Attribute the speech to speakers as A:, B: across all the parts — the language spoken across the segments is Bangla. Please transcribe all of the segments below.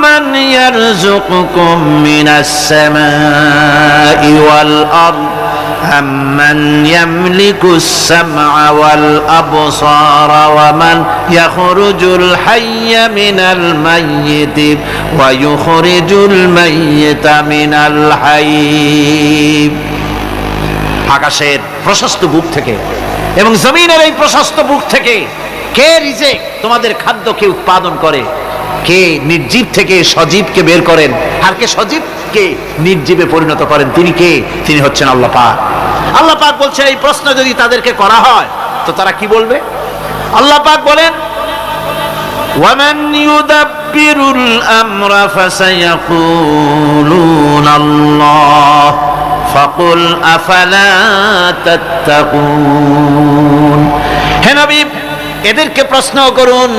A: من يرزقكم من السماء والأرض أمن يملك السمع والأبصار ومن يخرج الحي من الميت ويخرج الميت من الحي। আকাশের প্রশস্ত বুক থেকে এবং জমিনের এই প্রশস্ত বুক থেকে কে রিজিক তোমাদের খাদ্যকে উৎপাদন করে, কে নির্জীব থেকে সজীবকে বের করেন, আর কে সজীবকে নির্জীবে পরিণত করেন, তিনি কে? তিনি হচ্ছেন আল্লাহ পাক। আল্লাহ পাক বলছেন এই প্রশ্ন যদি তাদেরকে করা হয় তো তারা কি বলবে? আল্লাহ পাক বলেন ওয়ামান ইউদাব্বিরুল আমরা ফাসায়াকুলুনা আল্লাহ ফাকুল আফালা তাত্তাকুন। হে নবী, এদেরকে প্রশ্ন করুন,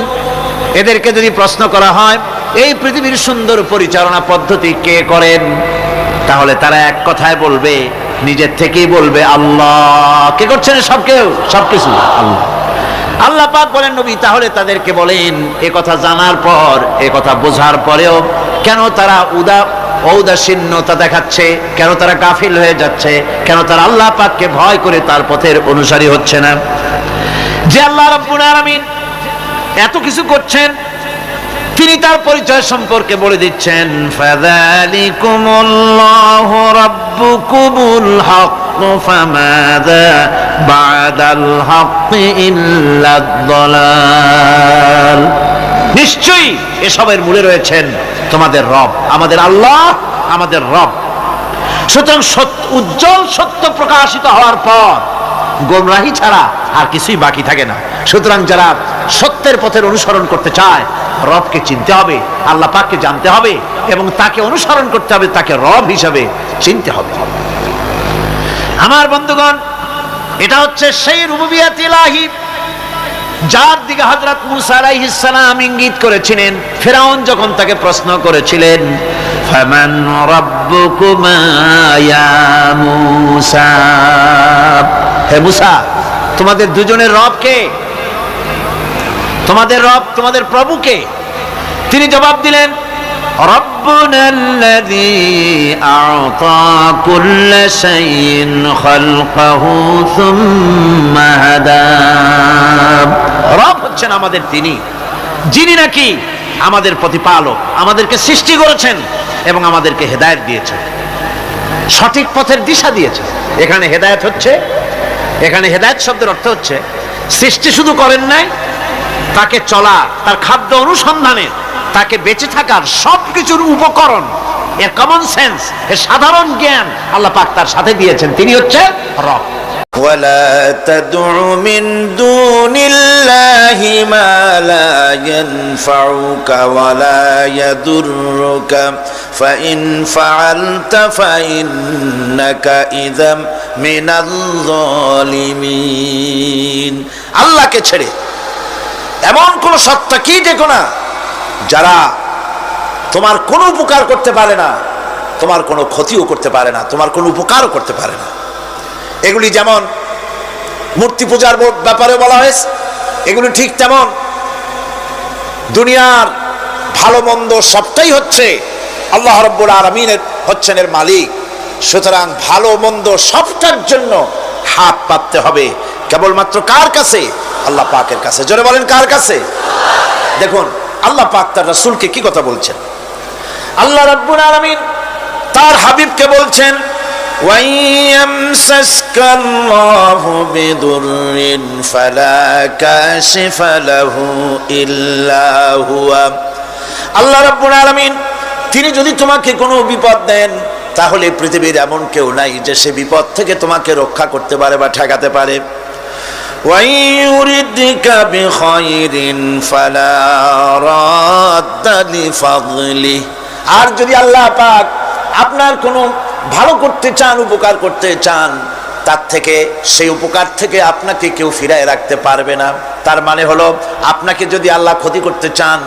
A: এদেরকে যদি প্রশ্ন করা হয় এই পৃথিবীর সুন্দর পরিচালনা পদ্ধতি কে করেন, তাহলে তারা এক কথায় বলবে, নিজের থেকেই বলবে আল্লাহ। কে করছেন? সবকিছু আল্লাহ। আল্লাহ পাক বলেন নবী তাহলে তাদেরকে বলেন এ কথা জানার পর, এ কথা বোঝার পরেও কেন তারা ঔদাসীন্যতা দেখাচ্ছে, কেন তারা গাফিল হয়ে যাচ্ছে, কেন তারা আল্লাহ পাককে ভয় করে তার পথের অনুসারী হচ্ছে না? যে আল্লাহ রাব্বুল আলামিন এত কিছু করছেন তিনি তার পরিচয় সম্পর্কে বলে দিচ্ছেন ফাযালিকুমুল্লাহু রাব্বুকুমুল হক ফামাযা বা'দাল হক ইল্লাদ দালাল। নিশ্চয়ই এসবের মূলে রয়েছেন তোমাদের রব, আমাদের আল্লাহ, আমাদের রব। সুতরাং উজ্জ্বল সত্য প্রকাশিত হওয়ার পর গোমরাহি ছাড়া আর কিছুই বাকি থাকে না। সুতরাং যারা সত্যের পথের অনুসরণ করতে চায় রবকে চিনতে হবে, আল্লাহ পাককে জানতে হবে এবং তাকে অনুসরণ করতে হবে, তাকে রব হিসাবে চিনতে হবে। আমার বন্ধুগণ, এটা হচ্ছে সেই রুবুবিয়াত ইলাহি যার দিকে হযরত মুসা আলাইহিস সালাম ইঙ্গিত করেছিলেন ফিরআউন যখন তাকে প্রশ্ন করেছিলেন ফামান রাব্বুকুমা ইয়া মুসা। হে মুসা, তোমাদের দুজনের রব কে? তোমাদের রব, তোমাদের প্রভু কে? তিনি জবাব দিলেন রব্বুনাল্লাযী আ'তা কুল্লা শাইইন খালকাহু সুম্মা হাদা। রব হচ্ছেন আমাদের তিনি, যিনি নাকি আমাদের প্রতিপালক, আমাদেরকে সৃষ্টি করেছেন এবং আমাদেরকে হেদায়েত দিয়েছেন, সঠিক পথের দিশা দিয়েছেন। এখানে হেদায়েত হচ্ছে, এখানে হেদায়েত শব্দের অর্থ হচ্ছে সৃষ্টি শুধু করেন নাই, তাকে চলা, তার খাদ্য অনুসন্ধানের, তাকে বেঁচে থাকার সবকিছুর উপকরণ, এর কমন সেন্স, এর সাধারণ জ্ঞান আল্লাহ পাক তার সাথে দিয়েছেন। তিনি হচ্ছেন রব।
B: ولا تدع من دون الله ما لا ينفعك ولا يضرك فإن فعلت فإنك إذا من الظالمين। আল্লাহকে ছেড়ে এমন কোন সত্তা কি দেখো না যারা তোমার কোনো উপকার করতে পারে না, তোমার কোনো ক্ষতিও করতে পারে না, তোমার কোনো উপকারও করতে পারে না। এগুলি যেমন মূর্তি পূজার ব্যাপারে বলা হয়েছে, এগুলি ঠিক তেমন দুনিয়ার ভালো মন্দ সবটাই হচ্ছে আল্লাহ রাব্বুল আলামিনের হচ্ছেন এর মালিক। সুতরাং ভালো মন্দ সবটার জন্য হাত পাততে হবে কেবলমাত্র কার কাছে? আল্লাহ পাকের কাছে। জোরে বলেন কার কাছে? দেখুন আল্লাহ পাক তার রাসূলকে কি কথা বলছেন। আল্লাহ রাব্বুল আলামিন তার হাবিবকে বলছেন وَيَمْسَسْكَ اللَّهُ بِضُرٍّ فَلَا كَاشِفَ لَهُ إِلَّا هُوَ। আল্লাহ রাব্বুল আলামিন তিনি যদি তোমাকে কোনো বিপদ দেন তাহলে পৃথিবীর এমন কেউ নাই যে সে বিপদ থেকে তোমাকে রক্ষা করতে পারে বা ঠেকাতে পারে। وَيُرِدْكَ بِخَيْرٍ فَلَا رَادَّ لِفَضْلِهِ। আর যদি আল্লাহ পাক আপনার কোনো ভালো করতে চান, উপকার করতে চান, তার থেকে সেই উপকার থেকে আপনাকে কেউ ফিরায় রাখতে পারবে না। তার মানে হলো আপনাকে যদি আল্লাহ ক্ষতি করতে চান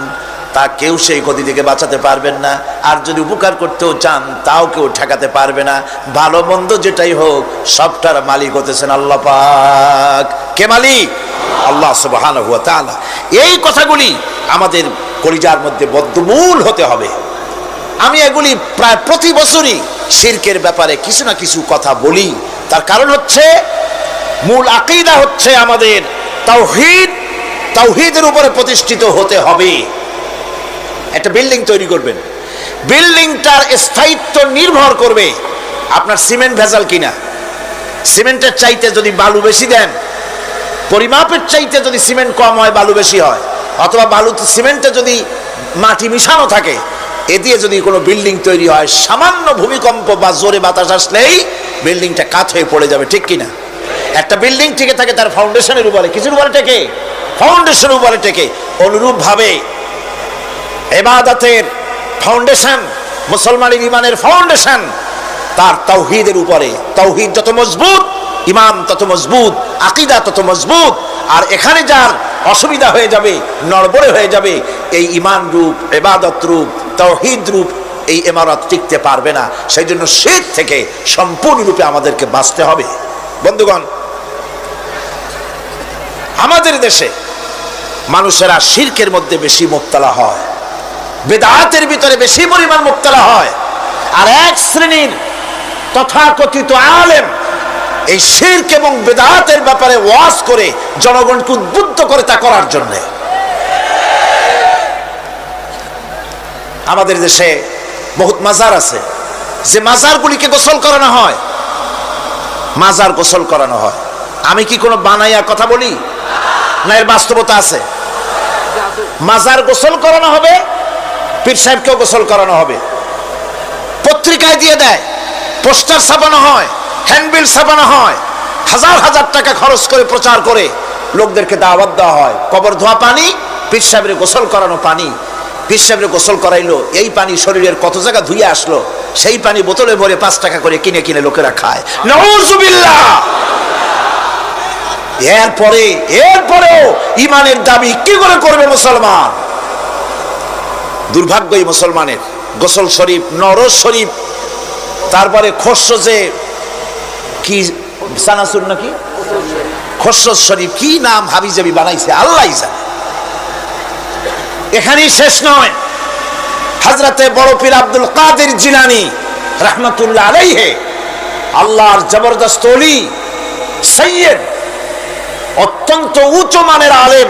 B: তা কেউ সেই গতি থেকে বাঁচাতে পারবেন না। আর যদি উপকার করতেও চান তাও কেউ ঠেকাতে পারবে না। ভালো মন্দ যেটাই হোক সবটার মালিক হতেছেন আল্লাহ পাক। কে মালিক? আল্লাহ সুবহানাহু ওয়া তাআলা। এই কথাগুলি আমাদের কলিজার মধ্যে বদ্ধমূল হতে হবে। আমি এগুলি প্রায় প্রতি বছরই শিরকের ব্যাপারে কিছু না কিছু কথা বলি। তার কারণ হচ্ছে মূল আকীদা হচ্ছে আমাদের তাওহীদ। তাওহীদের উপরে প্রতিষ্ঠিত হতে হবে। একটা বিল্ডিং তৈরি করবেন, বিল্ডিংটার স্থায়িত্ব নির্ভর করবে আপনার সিমেন্ট ভেজাল কিনা। সিমেন্টের চাইতে যদি বালু বেশি দেন, পরিমাপের চাইতে যদি সিমেন্ট কম হয় বালু বেশি হয়, অথবা বালু সিমেন্টে যদি মাটি মিশানো থাকে, এ দিয়ে যদি কোনো বিল্ডিং তৈরি হয়, সামান্য ভূমিকম্প বা জোরে বাতাস আসলেই বিল্ডিংটা কাত হয়ে পড়ে যাবে, ঠিক কিনা? একটা বিল্ডিং টিকে থাকে তার ফাউন্ডেশনের উপরে, কিছুর উপরে টেকে, ফাউন্ডেশনের উপরে টেকে। অনুরূপ ভাবে ইবাদতের ফাউন্ডেশন, মুসলমানের ইমানের ফাউন্ডেশন তার তাওহীদের উপরে। তাওহীদ যত মজবুত, ইমান তত মজবুত, আকীদা তত মজবুত। আর এখানে যার অসুবিধা হয়ে যাবে, নড়বড়ে হয়ে যাবে, এই ইমান রূপ, ইবাদত রূপ, তাওহীদ রূপ এই ইমারত টিকতে পারবে না। সেই জন্য শিরক থেকে সম্পূর্ণরূপে আমাদেরকে বাঁচতে হবে। বন্ধুগণ, আমাদের দেশে মানুষেরা শিরকের মধ্যে বেশি মুবতালা হয়, বিদআতের ভিতরে বেশি পরিমাণ মুবতালা হয়। আর এক শ্রেণীর তথাকথিত আলেম এই শিরক এবং বিদআতের ব্যাপারে ওয়াজ করে জনগণকে উদ্বুদ্ধ করে তা করার জন্য। আমাদের দেশে বহুত মাজার আছে, যে মাজারগুলিকে গোসল করানো হয়, মাজার গোসল করানো হয়। আমি কি কোনো বানাইয়া কথা বলি না? এর বাস্তবতা আছে। মাজার গোসল করানো হবে, পীর সাহেবকেও গোসল করানো হবে। পত্রিকায় দিয়ে দেয়, পোস্টার ছাপানো হয়, হ্যান্ডবিল ছাপানো হয়, হাজার হাজার টাকা খরচ করে প্রচার করে লোকদেরকে দাওয়াত দেওয়া হয়। কবর ধোয়া পানি, পীর সাহেবের গোসল করানো পানি। পীর সাহেবের গোসল করাইলো, এই পানি শরীরের কত জায়গা ধুয়ে আসলো, সেই পানি বোতলে ভরে 5 টাকা করে কিনে কিনে লোকেরা খায়। নাউযুবিল্লাহ। এরপরেও ইমানের দাবি কি করে করবে মুসলমান? দুর্ভাগ্য এই মুসলমানের। গোসল শরীফ, নরজ শরীফ, তারপরে খসরজে কি সানাসুর নাকি খসরজ শরীফ, কি নাম হাবিজাবি বানাইছে আল্লাহই জানে। এখানেই শেষ নয়। হযরতে বড় পীর আব্দুল কাদের জিলানী রাহমাতুল্লাহ আলাইহি, আল্লাহর জবরদস্ত ওলি, সাইয়্যিদ, অত্যন্ত উচ্চ মানের আলেম।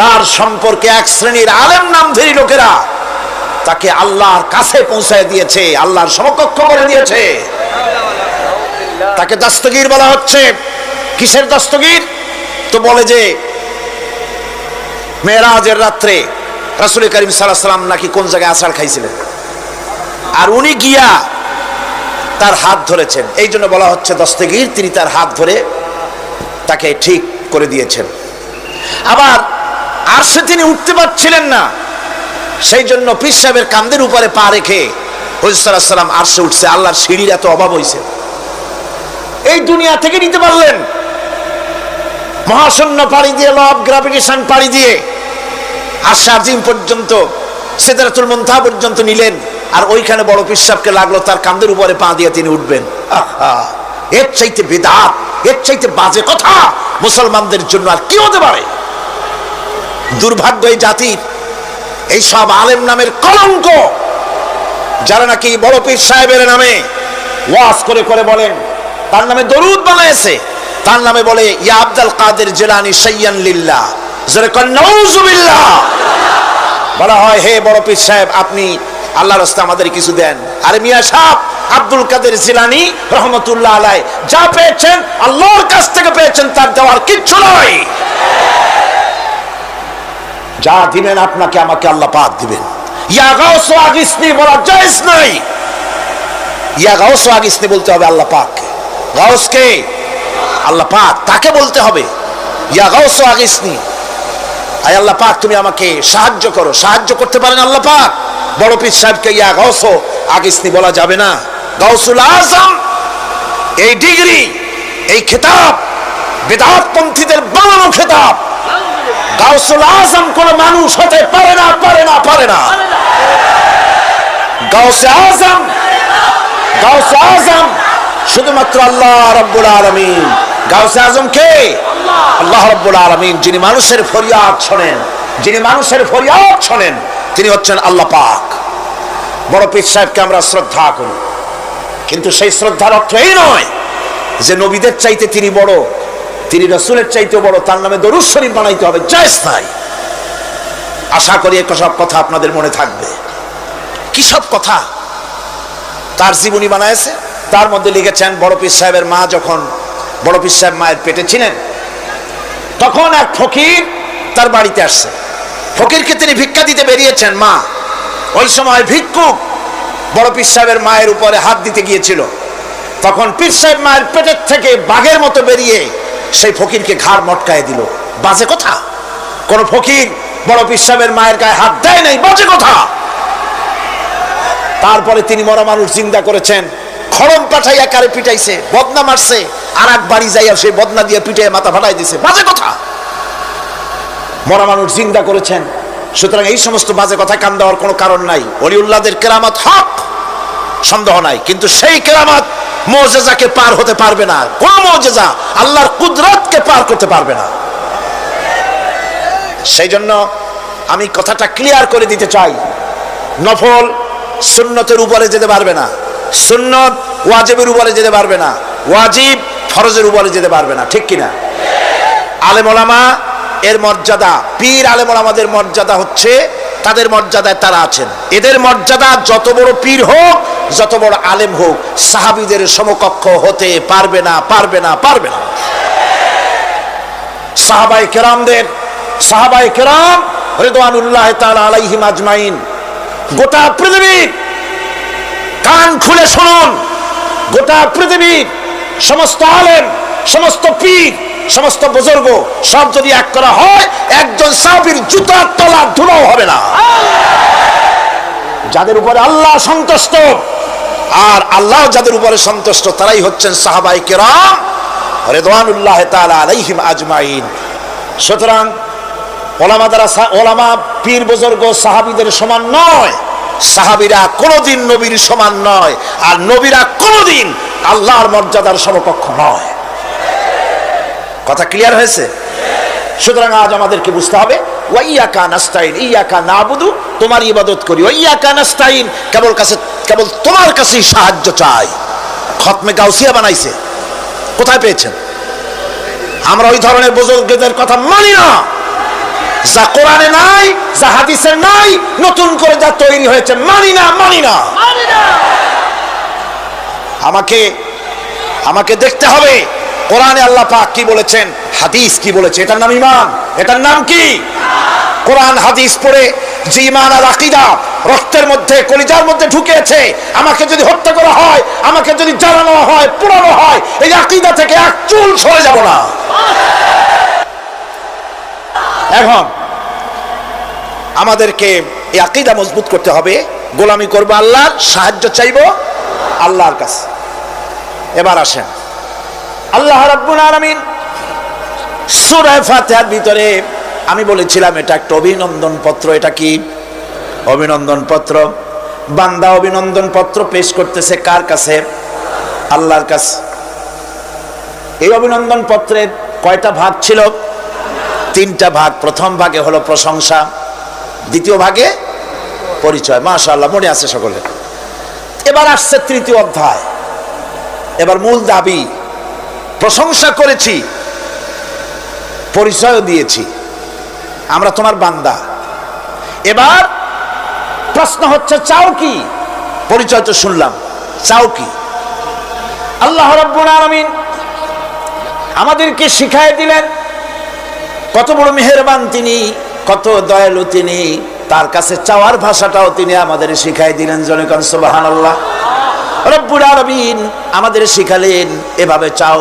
B: তার সম্পর্কে এক শ্রেণীর আলেম নামধারী লোকেরা তাকে আল্লাহর কাছে পৌঁছায় দিয়েছে, আল্লাহর সমকক্ষ করে দিয়েছে। তাকে দস্তগীর বলা হচ্ছে। কিসের দস্তগীর? তো বলে যে মেরাজের রাত্রে রাসূল করিম সাল্লাল্লাহু আলাইহি ওয়াসাল্লাম নাকি কোন জায়গায় আছাড় খাইছিলেন, আর উনি গিয়া তার হাত ধরেছেন, এই জন্য বলা হচ্ছে দস্তগীর। তিনি তার হাত ধরে তাকে ঠিক করে দিয়েছেন। আবার আরশে তিনি উঠতে পারছিলেন না, সেই জন্য পীর সাহেবের কাঁধের উপরে পা রেখে হুজুর সাল্লাল্লাহু আলাইহি ওয়াসাল্লাম আরশে উঠছে। আল্লাহর সিঁড়ির এত অভাব হয়েছে, এই দুনিয়া থেকে নিতে পারলেন, মহাশূন্য পাড়ি দিয়ে, ল অফ গ্রাভিটেশন পাড়ি দিয়ে আরশে আজিম পর্যন্ত, সিদরাতুল মুনতাহা পর্যন্ত নিলেন। আর ওইখানে বড় পীর সাহেবকে লাগলো তার কাঁধের উপরে পা দিয়ে তিনি উঠবেন। আহা, এর চাইতে বিদআত, এর চাইতে বাজে কথা মুসলমানদের জন্য আর কি হতে পারে? দুর্ভাগ্য এই জাতির, এই সব আলেম নামের কলঙ্ক, যারা নাকি বড় পীর সাহেবের নামে ওয়াজ করে করে বলেন, তার নামে দরুদ বানাইছে, তার নামে বলে ইয়া আব্দুল কাদের জিলানী শাইয়ান লিল্লাহ, জোরে কোন নাউযুবিল্লাহ। বলা হয় হে বড় পীর সাহেব, আপনি আল্লাহর রাস্তায় আমাদের কিছু দেন। আরে মিয়া সাহেব, আব্দুল কাদের জিলানী রহমতুল্লাহ আলাইহি যা পেয়েছেন আল্লাহর কাছ থেকে পেয়েছেন, তার দেওয়ার কিচ্ছু নয়। যা দিবেন আপনাকে আমাকে আল্লাহ পাক দিবেন। ইয়া গাউস আগিসনি বলা জায়েজ নাই। ইয়া গাউস আগিসনি বলতে হবে আল্লাহ পাককে। গাউস কে? আল্লাহ পাক, তাকে বলতে হবে ইয়া গাউস আগিসনি, আয় আল্লাহ পাক তুমি আমাকে সাহায্য করো। সাহায্য করতে পারেন আল্লাহ পাক। বড় পীর সাহেবকে ইয়া গাউস আগিসনি বলা যাবে না। গাউসুল আজম, এই ডিগ্রি, এই খেতাব বিদআতপন্থীদের বানানো খেতাব। গাউসুল আজম কোন মানুষ হতে পারে না, পারে না, পারে না। গাউসে আজম, গাউসে আজম শুধুমাত্র আল্লাহ রাব্বুল আলামিন। গাউসে আজম কে? আল্লাহ রাব্বুল আলামিন, যিনি মানুষের ফরিয়াদ শোনেন, যিনি মানুষের ফরিয়াদ শোনেন, তিনি হচ্ছেন আল্লাহ পাক। বড় পীর সাহেবকে আমরা শ্রদ্ধা করি, কিন্তু সেই শ্রদ্ধার অর্থ এই নয় যে নবীদের চাইতে তিনি বড়, তিনি রাসূলের চাইতে বড়, তার নামে দরুদ শরীফ বানাইতে হবে, জায়েজ নাই। আশা করি সব কথা আপনাদের মনে থাকবে। কি সব কথা তার জীবনী বানাইছে, তার মধ্যে লিখেছেন বড় পীর সাহেবের মা যখন, বড় পীর সাহেব মায়ের পেটে ছিলেন, তখন এক ফকির তার বাড়িতে আসছে। ফকিরকে তিনি ভিক্ষা দিতে বেরিয়েছেন মা, ওই সময় ভিক্ষুক বড় পীর সাহেবের মায়ের উপরে হাত দিতে গিয়েছিল। তখন পীর সাহেব মায়ের পেটের থেকে বাঘের মতো বেরিয়ে সেই ফকিরকে ঘাড় মটকায় দিল। বাজে কথা, কোন ফকির বড় পীর সাহেবের মায়ের গায়ে হাত দেয় নাই, বাজে কথা। তারপরে তিনি মরা মানুষ জিন্দা করেছেন, খড়ম পাঠাইয়া কারে পিটাইছে, বদনা মারছে, আর এক বাড়ি যাইয়া সেই বদনা দিয়ে পিটাইয়া মাথা ফাটাই দিছে, বাজে কথা। মরা মানুষ জিন্দা করেছেন। সুতরাং এই সমস্ত বাজে কথা কান দেওয়ার কোনো কারণ নাই। ওলিউল্লাহদের কেরামত হক, সন্দেহ নাই, কিন্তু সেই কেরামত মুজিজাকে পার হতে পারবে না। কোন মুজিজা আল্লাহর কুদরতকে পার করতে পারবে না। সেই জন্য আমি কথাটা ক্লিয়ার করে দিতে চাই, নফল সুন্নতের উপরে যেতে পারবে না, সুন্নত ওয়াজিবের উপরে যেতে পারবে না, ওয়াজিব ফরজের উপরে যেতে পারবে না, ঠিক কিনা? আলেম ওলামা এর মর্যাদা, পীর আলেম ওলামাদের মর্যাদা হচ্ছে তাদের মর্যাদায় তারা আছেন। এদের মর্যাদা যত বড় পীর হোক, যত বড় আলেম হোক, সাহাবীদের সমকক্ষ হতে পারবে না, পারবে না, পারবে না। সাহাবায়ে কেরাম রিদওয়ানুল্লাহি তাআলা আলাইহিম আজমাইন, গোটা পৃথিবীর, কান খুলে শুনুন, গোটা পৃথিবীর সমস্ত আলেম, সমস্ত পীর, সমস্ত বুজুর্গ সব যদি এক করা হয়, একজন সাহাবীর জুতার তলার ধুলাও হবে না। যাদের উপরে আল্লাহ সন্তুষ্ট, আর আল্লাহ যাদের উপরে সন্তুষ্ট, তারাই হচ্ছেন সাহাবায়ে কেরাম রিদওয়ানুল্লাহি তাআলা আলাইহিম আজমাইন। সুতরাং ওলামা পীর বুজুর্গ সাহাবীদের সমান নয়, সাহাবীরা কোনোদিন নবীর সমান নয়, আর নবীরা কোনোদিন আল্লাহর মর্যাদার সমকক্ষ নয়। কথা ক্লিয়ার হয়েছে? সুতরাং আজ আমাদেরকে বুঝতে হবে, ওয়াইয়াকা নাস্তাইন, ইয়াকা নাবুদু, তোমার ইবাদত করি, ওয়াইয়াকা নাস্তাইন, কেবল তোমার কাছেই সাহায্য চাই। খতমে গাউসিয়া বানাইছে, কোথায় পেয়েছেন? আমরা ওই ধরনের বুজুর্গদের কথা মানি না, যা কোরআনে নাই, যা হাদিসে নাই, নতুন করে যা তৈরি হয়েছে, মানি না, মানি না। আমাকে দেখতে হবে কোরআনে আল্লাহ পাক কি বলেছেন, হাদিস কি বলেছে। এটার নাম ঈমান, এটার নাম কি? কোরআন হাদিস পড়ে যে ঈমান আর আকীদা রক্তের মধ্যে, কলিজার মধ্যে ঢুকেছে, আমাকে যদি হত্যা করা হয়, আমাকে যদি জ্বালানো হয়, পোড়ানো হয়, এই আকীদা থেকে এক চুল সরে যাব না। এখন আমাদেরকে এই আকীদা মজবুত করতে হবে, গোলামি করব আল্লাহর, সাহায্য চাইব আল্লাহর কাছে। এবার আসেন, আল্লাহ রাব্বুল আলামিন সূরা ফাতিহার ভিতরে, আমি বলেছিলাম এটা একটা অভিনন্দন পত্র। এটা কি? অভিনন্দন পত্র। বান্দা অভিনন্দন পত্র পেশ করতেছে কার কাছে? আল্লাহর কাছে। এই অভিনন্দন পত্রের কয়টা ভাগ ছিল? 3টা ভাগ। প্রথম ভাগে হলো প্রশংসা, দ্বিতীয় ভাগে পরিচয়। মাশাআল্লাহ, মনে আছে সকলে। এবার আসছে 3য় অধ্যায়। এবার মূল দাবি, প্রশংসা করেছি, পরিচয় দিয়েছি, আমরা তোমার বান্দা। এবার প্রশ্ন হচ্ছে, চাও কি? পরিচয় তো শুনলাম, চাও কি? আল্লাহ রাব্বুল আলামিন আমাদেরকে শিখায় দিলেন, কত বড় মেহেরবান তিনি, কত দয়ালু তিনি। তার কাছে চাওয়ার ভাষাটাও তিনি আমাদের শিখাই দিলেন। জনগণ সুবহানাল্লাহ। রব্বুল আলামিন আমাদের শিখালেন, এভাবে চাও,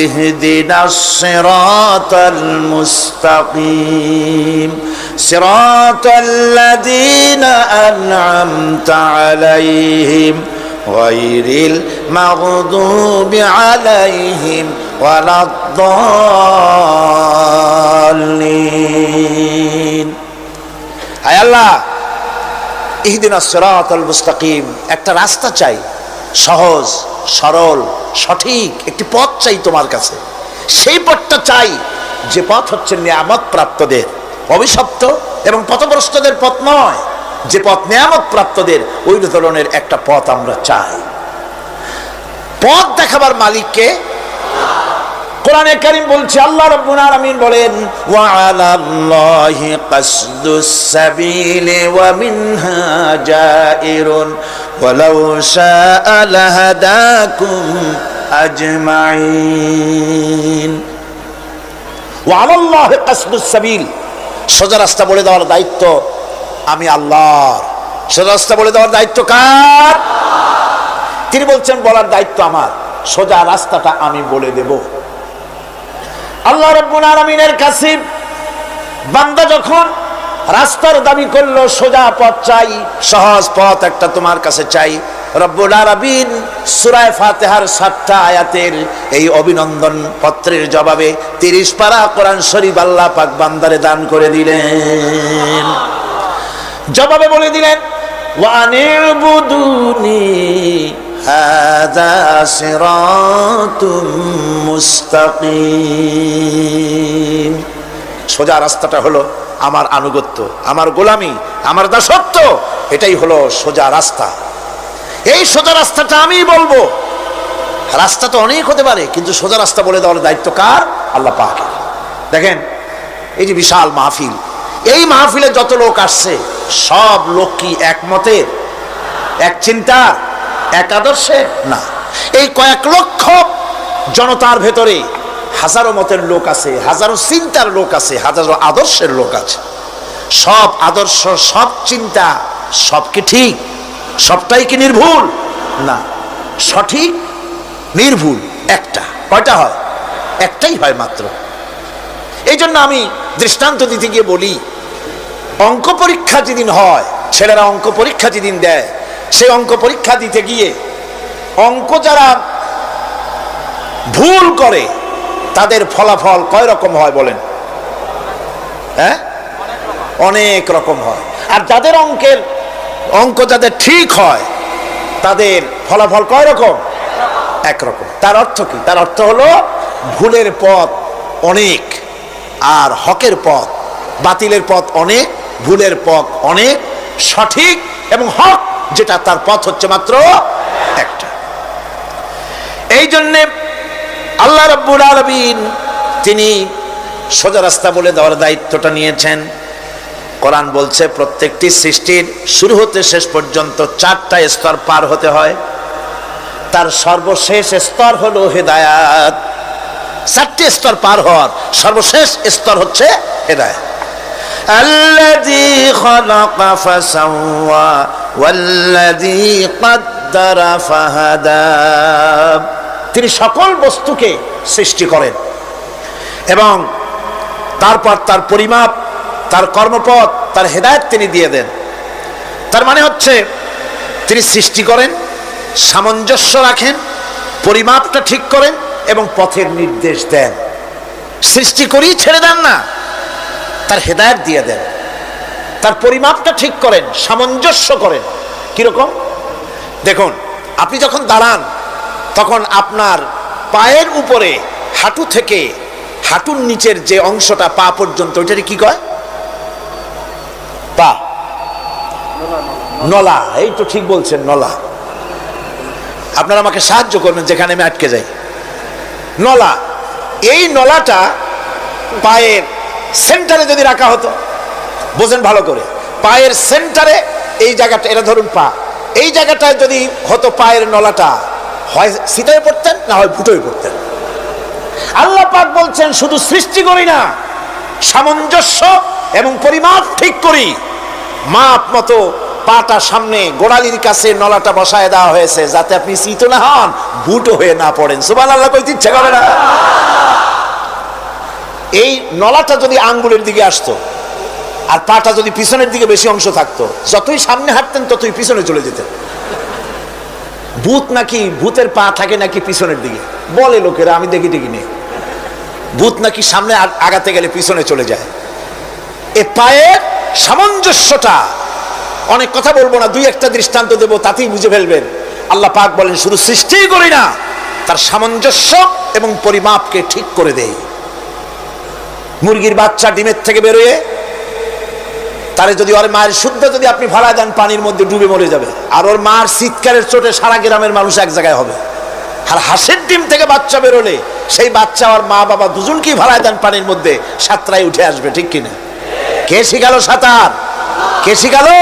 B: ইহদিনাস সিরাতাল মুস্তাকিম সিরাতাল্লাযীনা আন'আমতা আলাইহিম গায়রিল মাগদুবি আলাইহিম ওয়ালাদ-দাল্লিন। আয় আল্লাহ, ইহদিনাস সিরাতাল মুস্তাকিম, একটা রাস্তা চাই, সহজ সরল সঠিক একটি পথ চাই তোমার কাছে। সেই পথটা চাই যে পথ হচ্ছে নিয়ামত প্রাপ্তদের, অভিশপ্ত এবং পথভ্রষ্টদের পথ নয়। যে পথ নিয়ামত প্রাপ্তদের, ওই ধরনের একটা পথ আমরা চাই। পথ দেখাবার মালিককে কোরআনে কারীম বলছে, আল্লাহ রাব্বুল আলামিন বলেন, ওয়া আলাল্লাহি কাসদুস সাবিলি ওয়া মিনহা জাইরুন ওয়ালাউ শাআ লাহাদাকুম আজমাইন। ওয়া আলাল্লাহি কাসদুস সাবিল, সোজা রাস্তা বলে দেওয়ার দায়িত্ব আমি আল্লাহর। সোজা রাস্তা বলে দেওয়ার দায়িত্ব কার? তিনি বলছেন বলার দায়িত্ব আমার, সোজা রাস্তাটা আমি বলে দেব। আল্লাহ রাব্বুল আলামিনের কাছে বান্দা যখন রাস্তার দাবি করলো, সোজা পথ চাই, সহজ পথ একটা তোমার কাছে চাই, রব্বুল আলামিন সূরা ফাতিহার 7টা আয়াতের এই অভিনন্দন পত্রের জবাবে 30 পারা কোরআন শরীফ আল্লাহ পাক বান্দারে দান করে দিলেন। জবাবে বলে দিলেন, ওয়া আনিবুদুনি হাযা সিরাতুম মুস্তাকিম। সোজা রাস্তাটা হলো আমার আনুগত্য, আমার গোলামি, আমার দাসত্ব, এটাই হলো সোজা রাস্তা। এই সোজা রাস্তাটা আমি বলবো। রাস্তা তো অনেক হতে পারে, কিন্তু সোজা রাস্তা বলে দেওয়ার দায়িত্ব কার? আল্লাহ পাকের। দেখেন এই যে বিশাল মাহফিল, এই মাহফিলে যত লোক আসছে, সব লোক কি একমতে, এক চিন্তা, এক আদর্শে? না। এই কয়েক লক্ষ জনতার ভেতরে হাজারো মতের লোক আছে, হাজারো চিন্তার লোক আছে, হাজারো আদর্শের লোক আছে। সব আদর্শ, সব চিন্তা, সব কি ঠিক? সবটাই কি নির্ভুল? না, সঠিক নির্ভুল একটা। কয়টা হয়? একটাই হয় মাত্র। এই জন্য আমি দৃষ্টান্ত দিতে গিয়ে বলি, অঙ্ক পরীক্ষা যেদিন হয়, ছেলেরা অঙ্ক পরীক্ষা যেদিন দেয়, সেই অঙ্ক পরীক্ষা দিতে গিয়ে অঙ্ক যারা ভুল করে তাদের ফলাফল কয় রকম হয় বলেন? হ্যাঁ, অনেক রকম হয়। আর যাদের অঙ্ক যাদের ঠিক হয় তাদের ফলাফল কয় রকম? একরকম। তার অর্থ কি? তার অর্থ হলো ভুলের পথ অনেক আর হকের পথ, বাতিলের পথ অনেক, ভুলের পথ অনেক, সঠিক এবং হক যেটা তার পথ হচ্ছে মাত্র একটা। এই জন্যে আল্লাহ রাব্বুল আলামিন তিনি সোজা রাস্তা বলে দেওয়ার দায়িত্বটা নিয়েছেন। কোরআন বলছে প্রত্যেকটি সৃষ্টির শুরু হতে শেষ পর্যন্ত 4টা স্তর পার হতে হয়। তার সর্বশেষ স্তর হলো হেদায়াত। 4টে স্তর পার হওয়ার সর্বশেষ স্তর হচ্ছে হেদায়াত। আল্লাযী খালাকা ফাসাওয়া ওয়াল্লাযী কাদ্দারা ফাহাদা। তিনি সকল বস্তুকে সৃষ্টি করেন এবং তারপর তার পরিমাপ, তার কর্মপথ, তার হেদায়েত তিনি দিয়ে দেন। তার মানে হচ্ছে তিনি সৃষ্টি করেন, সামঞ্জস্য রাখেন, পরিমাপটা ঠিক করেন এবং পথের নির্দেশ দেন। সৃষ্টি করেই ছেড়ে দেন না, তার হেদায়েত দিয়ে দেন, তার পরিমাপটা ঠিক করেন, সামঞ্জস্য করেন। কিরকম? দেখুন, আপনি যখন দাঁড়ান তখন আপনার পায়ের উপরে হাঁটু থেকে হাঁটুর নিচের যে অংশটা পা পর্যন্ত, ওইটাকে কি কয়? পা, নলা। এই তো ঠিক বলছেন, নলা। আপনারা আমাকে সাহায্য করবেন যেখানে আমি আটকে যাই। নলা। এই নলাটা পায়ের সেন্টারে যদি রাখা হতো, বোঝেন ভালো করে, পায়ের সেন্টারে এই জায়গাটা, এটা ধরুন পা, এই জায়গাটায় যদি হতো পায়ের নলাটা, হয় সিধায় পড়তেন না হয় ফুটোয় পড়তেন। আল্লাহ পাক বলছেন শুধু সৃষ্টি করি না, সামঞ্জস্য এবং পরিমাপ ঠিক করি। মাপ মতো পাটা সামনে গোড়ালির কাছে নলাটা বসায় দেওয়া হয়েছে, যাতে আপনি চিত না হন, ভুটো হয়ে না পড়েন। সুবহানাল্লাহ কইতে ইচ্ছা করে না? এই নলাটা যদি আঙ্গুলের দিকে আসতো আর পাটা যদি পিছনের দিকে বেশি অংশ থাকতো, যতই সামনে হাঁটতেন ততই পিছনে চলে যেতেন। ভূত নাকি, ভূতের পা থাকে নাকি পিছনের দিকে, বলে লোকেরা, আমি দেখি নেই। ভূত নাকি সামনে আগাতে গেলে পিছনে চলে যায়। এ পায়ের সামঞ্জস্যটা অনেক কথা বলবো না, দুই একটা দৃষ্টান্ত দেবো, তাতেই বুঝে ফেলবেন। আল্লাহ পাক বলেন শুধু সৃষ্টিই করি না, তার সামঞ্জস্য এবং পরিমাপকে ঠিক করে দেয়। মুরগির বাচ্চা ডিমের থেকে বেরোয়, তারে যদি ওর মায়ের শুদ্ধ যদি আপনি ফালায় দেন, পানির মধ্যে ডুবে মরে যাবে। আর ওর মার চিৎকারের চোটে সারা গ্রামের মানুষ এক জায়গায় হবে। আর হাঁসের ডিম থেকে বাচ্চা বেরোলে সেই বাচ্চা আর মা বাবা দুজনকেই ফালায় দেন পানির মধ্যে, সাঁতরায় উঠে আসবে, ঠিক কিনা? কে শিখালো সাঁতার? কে শিখালো?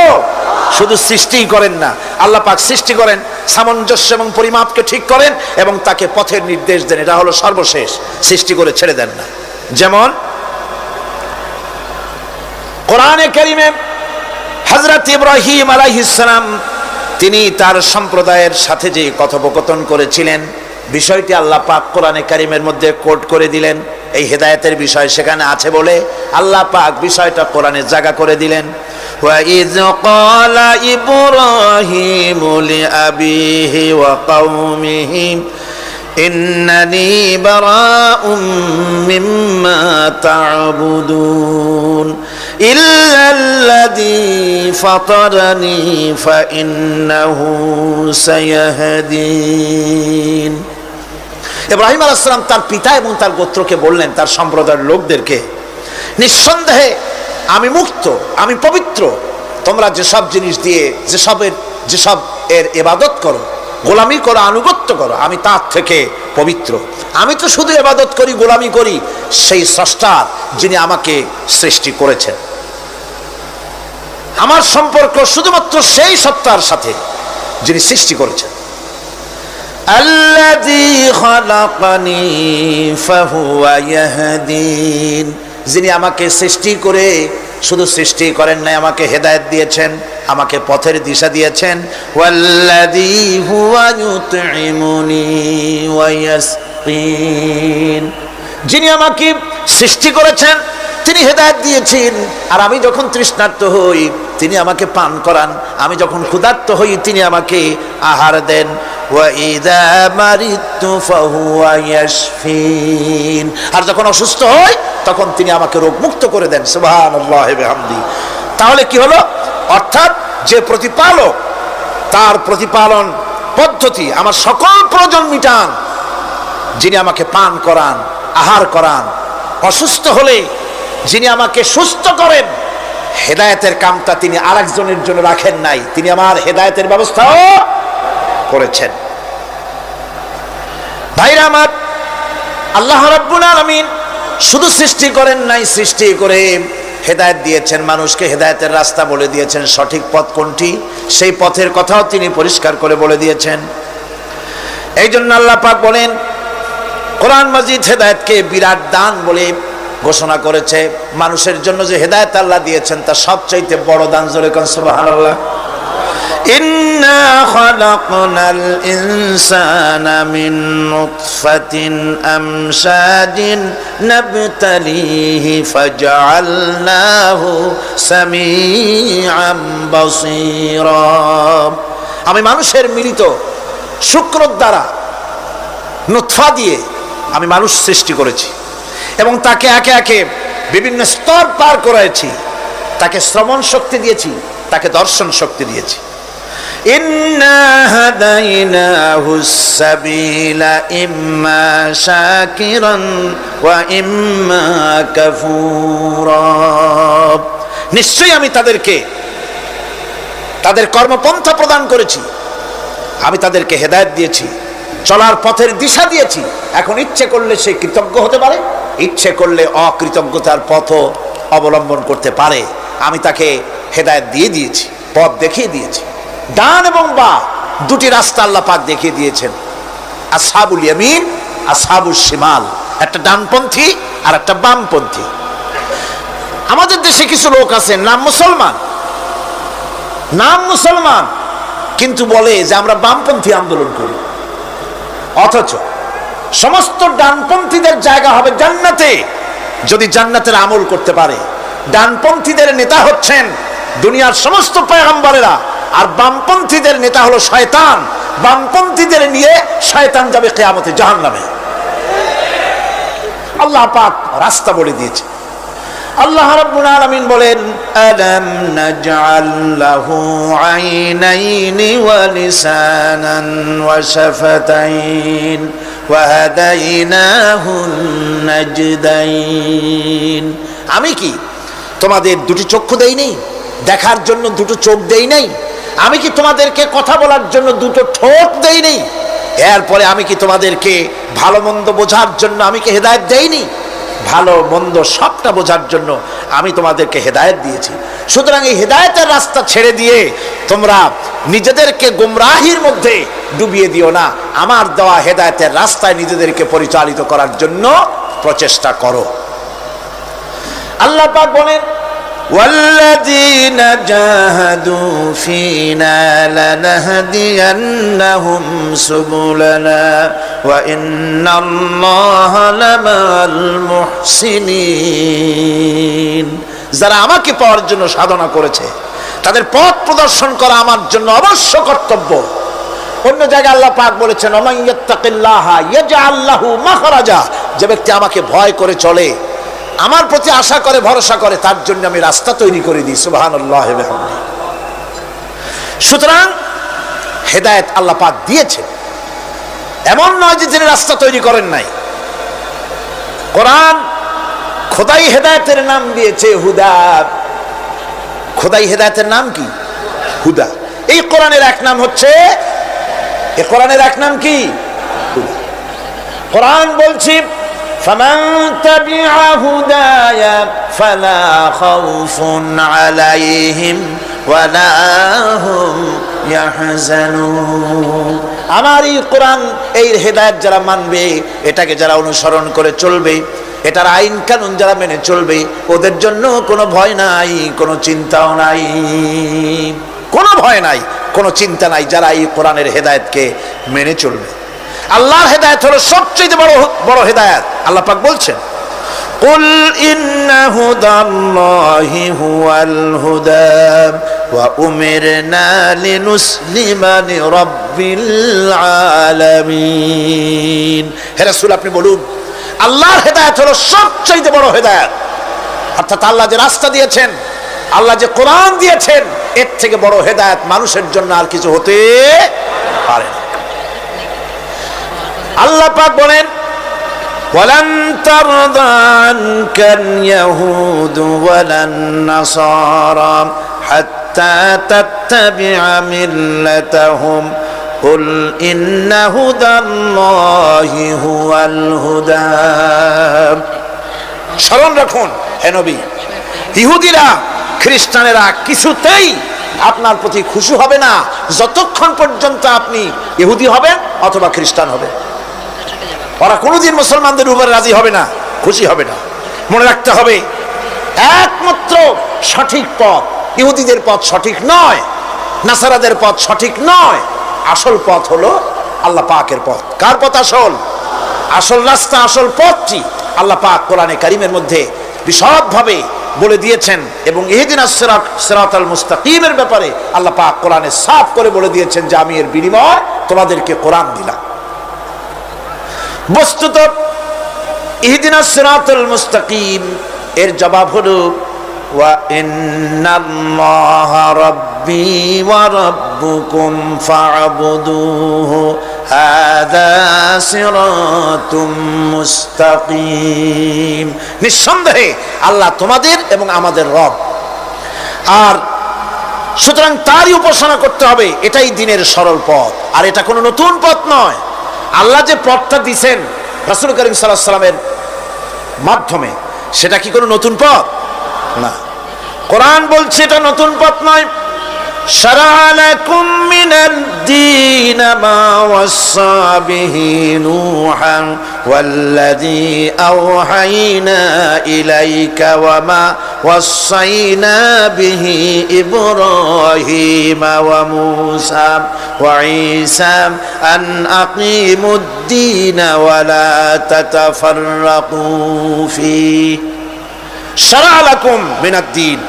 B: শুধু সৃষ্টিই করেন না, আল্লাহ পাক সৃষ্টি করেন, সামঞ্জস্য এবং পরিমাপকে ঠিক করেন এবং তাকে পথের নির্দেশ দেন। এটা হলো সর্বশেষ, সৃষ্টি করে ছেড়ে দেন না। যেমন কোরআনে কারীমে হযরত ইব্রাহিম আলাইহিস সালাম তিনি তার সম্প্রদায়ের সাথে যে কথোপকথন করেছিলেন, বিষয়টি আল্লাহ পাক কোরআনে কারীমের মধ্যে কোট করে দিলেন। এই হেদায়েতের বিষয় সেখানে আছে বলে আল্লাহ পাক বিষয়টা কোরআনে জায়গা করে দিলেন। وَإِذْ قَالَ إِبْرَاهِيمُ لِأَبِيهِ وَقَوْمِهِ إِنَّنِي بَرَاءٌ مِّمَّا تَعْبُدُونَ إِلَّا الَّذِي فَطَرَنِي فَإِنَّهُ سَيَهْدِينِ। ইব্রাহিম আলাইহিস সালাম তার পিতা এবং তার গোত্রকে বললেন, তার সম্প্রদায়ের লোকদেরকে, নিঃসন্দেহে আমি মুক্ত, আমি পবিত্র। তোমরা যেসব জিনিস দিয়ে যেসব এর ইবাদত করো, গোলামি করো, আনুগত্য করো, আমি তার থেকে পবিত্র। আমি তো শুধু ইবাদত করি, গোলামি করি সেই স্রষ্টার, যিনি আমাকে সৃষ্টি করেছেন। আমার সম্পর্ক শুধুমাত্র সেই সত্তার সাথে যিনি সৃষ্টি করেছেন। আল্লাযী খালাকানি ফাহুয়া ইয়াহদিন, যিনি আমাকে সৃষ্টি করে শুধু সৃষ্টি করেন নাই, আমাকে হেদায়েত দিয়েছেন, আমাকে পথের দিশা দিয়েছেন। ওয়াল্লাযী হুয়া ইউতঈমুনি ওয়া ইয়াসকিন, যিনি আমাকে সৃষ্টি করেছেন তিনি হেদায়েত দিয়েছেন, আর আমি যখন তৃষ্ণার্ত হই তিনি আমাকে পান করান, আমি যখন ক্ষুধার্ত হই তিনি আমাকে আহার দেন। ওয়া ইযা মারিতু ফাহুয়া ইয়াশফিন, আর যখন অসুস্থ হই তখন তিনি আমাকে রোগ মুক্ত করে দেন। সুবহানাল্লাহি ওয়া বিহামদি। তাহলে কি হলো? অর্থাৎ যে প্রতিপালক, তার প্রতিপালন পদ্ধতি আমার সকল প্রয়োজন মিটান, যিনি আমাকে পান করান, আহার করান, অসুস্থ হলে যিনি আমাকে সুস্থ করেন, হেদায়েতের কামটা তিনি আরেকজনের জন্য রাখেন নাই, তিনি আমার হেদায়েতের ব্যবস্থাও করেছেন। ভাইরা আমার, আল্লাহ রাব্বুল আলামিন শুধু সৃষ্টি করেন নাই, সৃষ্টি করে হেদায়েত দিয়েছেন, মানুষকে হেদায়েতের রাস্তা বলে দিয়েছেন। সঠিক পথ কোনটি সেই পথের কথাও তিনি পরিষ্কার করে বলে দিয়েছেন। এই জন্য আল্লাহ পাক বলেন, কোরআন মাজিদ হেদায়েতকে বিরাট দান বলে ঘোষণা করেছে। মানুষের জন্য যে হেদায়েত আল্লাহ দিয়েছেন তা সবচাইতে বড় দান। জোরে কোন সুবহানাল্লাহ। ইন্না খালাকনাল ইনসানা মিন নুতফাতিন আমশাজিন নাবতালিহি ফাজআলনাহু সামিআম বাসীরা। আমি মানুষের মিলিত শুক্র দ্বারা, নুতফা দিয়ে আমি মানুষ সৃষ্টি করেছি এবং তাকে একে একে বিভিন্ন স্তর পার করেছি। তাকে শ্রবণ শক্তি দিয়েছি, তাকে দর্শন শক্তি দিয়েছি। ইন্না হাদাইনাহুস সাবিলা ইম্মা শাকিরান ওয়া ইম্মা কাফুরা। নিশ্চয়ই আমি তাদেরকে তাদের কর্মপন্থা প্রদান করেছি, আমি তাদেরকে হেদায়েত দিয়েছি, চলার পথের দিশা দিয়েছি। এখন ইচ্ছে করলে সে কৃতজ্ঞ হতে পারে, ইচ্ছে করলে অকৃতজ্ঞতার পথ অবলম্বন করতে পারে। আমি তাকে হেদায়েত দিয়ে দিয়েছি, পথ দেখিয়ে দিয়েছি। ডান এবং বাঁ দুটি রাস্তা আল্লাহ পাক দেখিয়ে দিয়েছেন। আসহাবুল ইয়ামিন, আসহাবুল শিমাল, একটা ডানপন্থী আর একটা বামপন্থী। আমাদের দেশে কিছু লোক আছে, নাম মুসলমান, কিন্তু বলে যে আমরা বামপন্থী আন্দোলন করি। অথচ সমস্ত ডানপন্থীদের জায়গা হবে জান্নাতে, যদি জান্নাতের আমল করতে পারে। ডানপন্থীদের নেতা হচ্ছেন দুনিয়ার সমস্ত পয়গম্বরেরা, আর বামপন্থীদের নেতা হলো শয়তান। বামপন্থীদের নিয়ে শয়তান যাবে কিয়ামতে জাহান্নামে। আল্লাহ পাক রাস্তা বলে দিয়েছে। আল্লাহ রাব্বুল আলামিন বলেন, আলাম নাজআল লাহু আইনাইনি ওয়া লিসানান ওয়া শাফাতাইন ওয়া হাদাইনাহুন নাজদাইন। আমি কি তোমাদের দুটি চক্ষু দেই নাই, দেখার জন্য দুটো চোখ দেই নাই? আমি কি তোমাদেরকে কথা বলার জন্য দুটো ঠোঁট দেই নাই? এরপরে আমি কি তোমাদেরকে ভালো মন্দ বোঝার জন্য আমি কি হেদায়েত দেইনি? ভালো মন্দ সবটা বোঝার জন্য আমি তোমাদেরকে হেদায়েত দিয়েছি। সুতরাং এই হেদায়েতের রাস্তা ছেড়ে দিয়ে তোমরা নিজেদেরকে গোমরাহির মধ্যে ডুবিয়ে দিও না, আমার দেওয়া হেদায়েতের রাস্তায় নিজেদেরকে পরিচালিত করার জন্য প্রচেষ্টা করো। আল্লাহ পাক বলেন, والذين جاهدوا فينا لنهدينهم سبلنا وإن الله لمع المحسنين। যারা আমাকে পাওয়ার জন্য সাধনা করেছে তাদের পথ প্রদর্শন করা আমার জন্য অবশ্য কর্তব্য। অন্য জায়গায় আল্লাহ পাক বলেছেন, ওমান ইয়াত্তাকিল্লাহা ইয়াজআল লাহু মাখরাজা। যে ব্যক্তি আমাকে ভয় করে চলে, আমার প্রতি আশা করে, ভরসা করে, তার জন্য আমি রাস্তা তৈরি করে দিই। সুবহানাল্লাহ ওয়া বিহামদিহি। সুতরাং হেদায়েত আল্লাহ পাক দিয়েছেন, এমন নয় যে তিনি রাস্তা তৈরি করেন নাই। কোরআন খোদাই হেদায়েতের নাম দিয়েছে হুদা। খোদাই হেদায়েতের নাম কি? হুদা। এই কোরআনের এক নাম হচ্ছে, এই কোরআনের এক নাম কি? হুদা। কোরআন বলছি, فمن تبع هداي فلا خوف عليهم ولا هم يحزنون। আমার এই কোরআন, এই হেদায়েত যারা মানবে, এটাকে যারা অনুসরণ করে চলবে, এটার আইন কানুন যারা মেনে চলবে, ওদের জন্য কোনো ভয় নাই, কোনো চিন্তাও নাই, কোনো ভয় নাই, কোনো চিন্তা নাই যারা এই কোরআনের হেদায়েতকে মেনে চলবে। আল্লাহর হেদায়েত হলো সবচেয়ে বড় হেদায়েত। আল্লাহ পাক বলছেন, কুল ইন্না হুদাল্লাহি হুয়াল হুদা ওয়া উমিরনা লিনুসলিমা লিরাব্বিল আলামিন। হে রাসূল, আপনি বলুন, আল্লাহর হেদায়েত হলো সবচেয়ে বড় হেদায়েত। অর্থাৎ আল্লাহ যে রাস্তা দিয়েছেন, আল্লাহ যে কোরআন দিয়েছেন, এর থেকে বড় হেদায়েত মানুষের জন্য আর কিছু হতে পারে না। আল্লাহ পাক বলেন, ওয়ালান তারদা আনকাল ইয়াহুদু ওয়ালান নাসারা হাত্তা তাত্তাবিআ মিল্লাতাহুম কুল ইন্না হুদাল্লাহি হুয়াল হুদা। স্মরণ রাখুন হে নবী, ইহুদিরা, খ্রিস্টানেরা কিছুতেই আপনার প্রতি খুশি হবে না যতক্ষণ পর্যন্ত আপনি ইহুদি হবেন অথবা খ্রিস্টান হবেন। ওরা কোনোদিন মুসলমানদের উপরে রাজি হবে না, খুশি হবে না। মনে রাখতে হবে, একমাত্র সঠিক পথ ইহুদিদের পথ সঠিক নয়, নাসারাদের পথ সঠিক নয়। আসল পথ হলো আল্লাহ পাকের পথ। কার পথ আসল? আসল রাস্তা, আসল পথটি আল্লাহ পাক কোরআনে কারিমের মধ্যে বিশদভাবে বলে দিয়েছেন। এবং ইহদিনাস সিরাতাল মুস্তাকিমের ব্যাপারে আল্লাহ পাক কোরআনে সাফ করে বলে দিয়েছেন যে আমি এর বিনিময় তোমাদেরকে কোরআন দিলাম। বস্তুত ইহদিনাস সিরাতাল মুস্তাকিম এর জবাব হলো ওয়া ইন্নাল্লাহা রাব্বি ওয়া রাব্বুকুম ফা'বুদুহু হাযা সিরাতুম মুস্তাকিম। নিঃসন্দেহে আল্লাহ তোমাদের এবং আমাদের রব, আর সুতরাং তারই উপাসনা করতে হবে। এটাই দ্বীনের সরল পথ, আর এটা কোনো নতুন পথ নয়। আল্লাহ যে পথটা দিয়েছেন রাসূল করিম সাল্লাল্লাহু আলাইহি ওয়াসাল্লামের মাধ্যমে, সেটা কি কোনো নতুন পথ? না। কোরআন বলছে এটা নতুন পথ নয়। শারা'a লাকুম মিনাদ দীন মা ওয়াসসা বিহি নূহান ওয়াল্লাযী আওহাইনা ইলাইকা ওয়া মা ওয়াসাইনা বিহি ইব্রাহিমা ওয়া মূসা ওয়া ঈসা আন আকিমুদ দীন ওয়া লা তাতাফাররাকু ফীহি। শারা'a লাকুম মিনাদ দীন,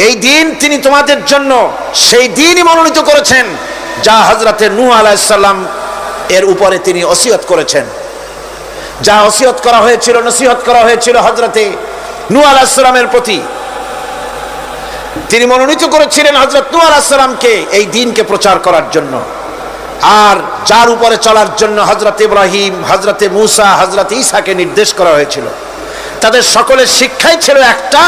B: এই দিন তিনি তোমাদের জন্য সেই দিনই মনোনীত করেছেন যা হযরতে নূহ আলাইহিস সালাম এর উপরে তিনি ওসিয়ত করেছেন। যা ওসিয়ত করা হয়েছিল, নসিহত করা হয়েছিল হযরতে নূহ আলাইহিস সালামের প্রতি। তিনি মনোনীত করেছিলেন হযরত নূহ আলাইহিস সালামকে এই দ্বীনকে প্রচার করার জন্য, আর যার উপরে চলার জন্য হযরত ইব্রাহিম, হযরত মূসা, হযরত ঈসাকে নির্দেশ করা হয়েছিল। তাদের সকলের শিক্ষাই ছিল একটা,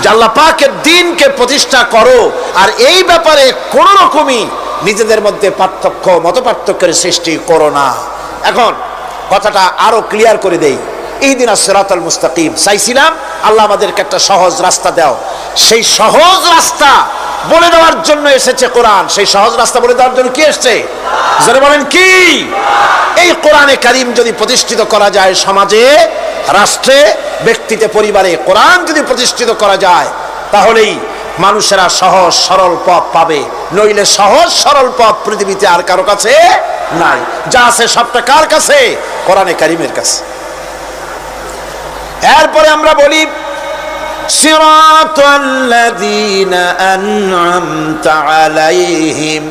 B: যে আল্লাহ পাকের দ্বীনকে প্রতিষ্ঠা করো, আর এই ব্যাপারে কোনো রকমই নিজেদের মধ্যে পার্থক্য, মত পার্থক্যের সৃষ্টি করো না। এখন কথাটা আরো ক্লিয়ার করে দেই। ইহদিনাস সিরাতাল মুস্তাকিম চাইছিলাম, আল্লাহ আমাদেরকে একটা সহজ রাস্তা দাও। সেই সহজ রাস্তা বলে দেওয়ার জন্য এসেছে কোরআন। সেই সহজ রাস্তা বলে দেওয়ার জন্য কি এসেছে? যারা বলেন কি? এই কোরআনে কারীম যদি প্রতিষ্ঠিত করা যায় সমাজে, রাষ্ট্রে, ব্যক্তিতে, পরিবারে, কোরআন যদি প্রতিষ্ঠিত করা যায়, তাহলেই মানুষেরা সহজ সরল পথ পাবে। নইলে সহজ সরল পথ পৃথিবীতে আর কারো কাছে নাই। যা আছে সবটা কার কাছে? কোরআনে কারীমের কাছে। এরপরে আমরা বলি সিরাতাল্লাযীনা আন'আমতা আলাইহিম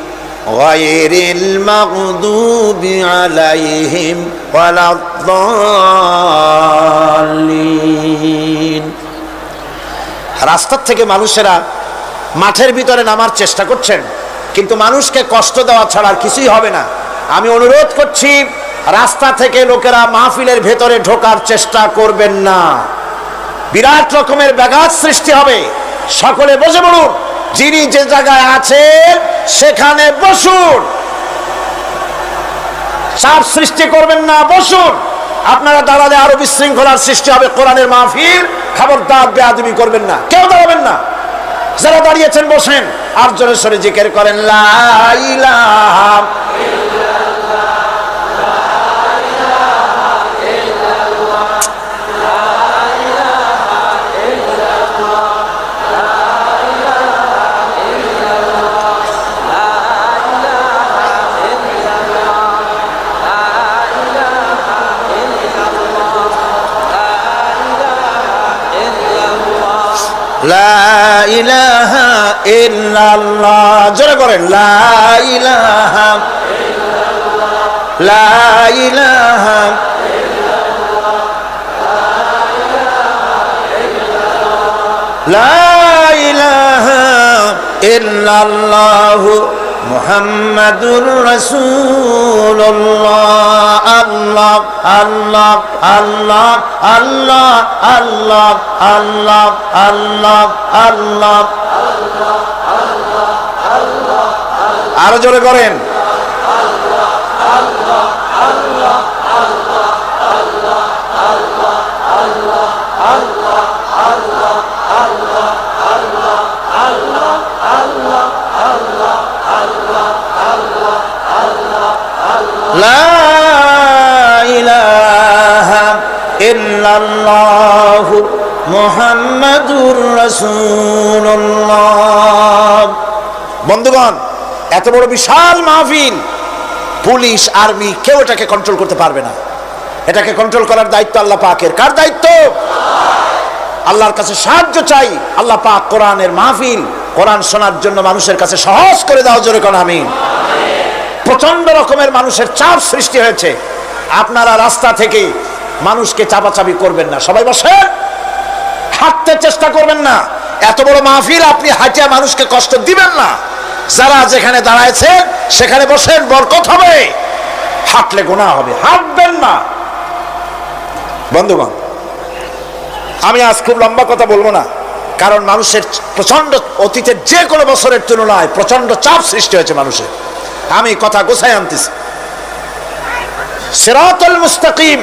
B: গায়রিল মাগদুবি আলাইহিম ওয়ালাদ-দাল্লিন। রাস্তার থেকে মানুষেরা মাঠের ভিতরে নামার চেষ্টা করছেন, কিন্তু মানুষকে কষ্ট দেওয়া ছাড়া আর কিছুই হবে না। আমি অনুরোধ করছি, রাস্তা থেকে লোকেরা মাহফিলের ভেতরে ঢোকার চেষ্টা করবেন না। বিরাট রকমের ব্যাঘাত সৃষ্টি হবে। সকলে বসে পড়ুন, যিনি যে জায়গায় আছেন সেখানে বসুন, চাপ সৃষ্টি করবেন না, বসুন। আপনারা দাঁড়ালে আরো বিশৃঙ্খলার সৃষ্টি হবে কোরআনের মাহফিল। খবরদার বেয়াদবি করবেন না, কেউ দাঁড়াবেন না। যারা দাঁড়িয়েছেন বসেন, আর জোরে সরে জিকির করেন লা ইলাহা লা ইলাহা ইল্লাল্লাহ। জোরে করেন লা ইলাহা ইল্লাল্লাহ, লা ইলাহা ইল্লাল্লাহ, লা ইলাহা ইল্লাল্লাহ মুহাম্মাদুর রাসূলুল্লাহ। আল্লাহ আল্লাহ আল্লাহ আল্লাহ আল্লাহ আল্লাহ আল্লাহ আল্লাহ। আরো জোরে করেন লা ইলাহা ইল্লাল্লাহ মুহাম্মাদুর রাসূলুল্লাহ। বন্ধুগণ, এত বড় বিশাল মাহফিল, পুলিশ, আর্মি কেউ এটাকে কন্ট্রোল করতে পারবে না। এটাকে কন্ট্রোল করার দায়িত্ব আল্লাহ পাকের। কার দায়িত্ব? আল্লাহর কাছে সাহায্য চাই। আল্লাহ পাক কোরআনের মাহফিল, কোরআন শোনার জন্য মানুষের কাছে সহজ করে দাও। জোরে কোন আমিন। প্রচন্ড রকমের মানুষের চাপ সৃষ্টি হয়েছে। আপনারা রাস্তা থেকে মানুষকে চাপাচাপি করবেন না, সবাই বসেন, হাঁটতে চেষ্টা করবেন না। এত বড় মাহফিল, আপনি হাঁটিয়া মানুষকে কষ্ট দিবেন না। যারা যেখানে দাঁড়ায়ছেন সেখানে বসেন, বরকত হবে। হাঁটলে গুনাহ হবে, হাঁটবেন না। বন্ধুগণ, আমি আজ খুব লম্বা কথা বলবো না, কারণ মানুষের প্রচন্ড, অতীতের যে কোনো বছরের তুলনায় প্রচন্ড চাপ সৃষ্টি হয়েছে মানুষের। আমি কথা গোছায় আনতেছি। সিরাতুল মুস্তাকিম,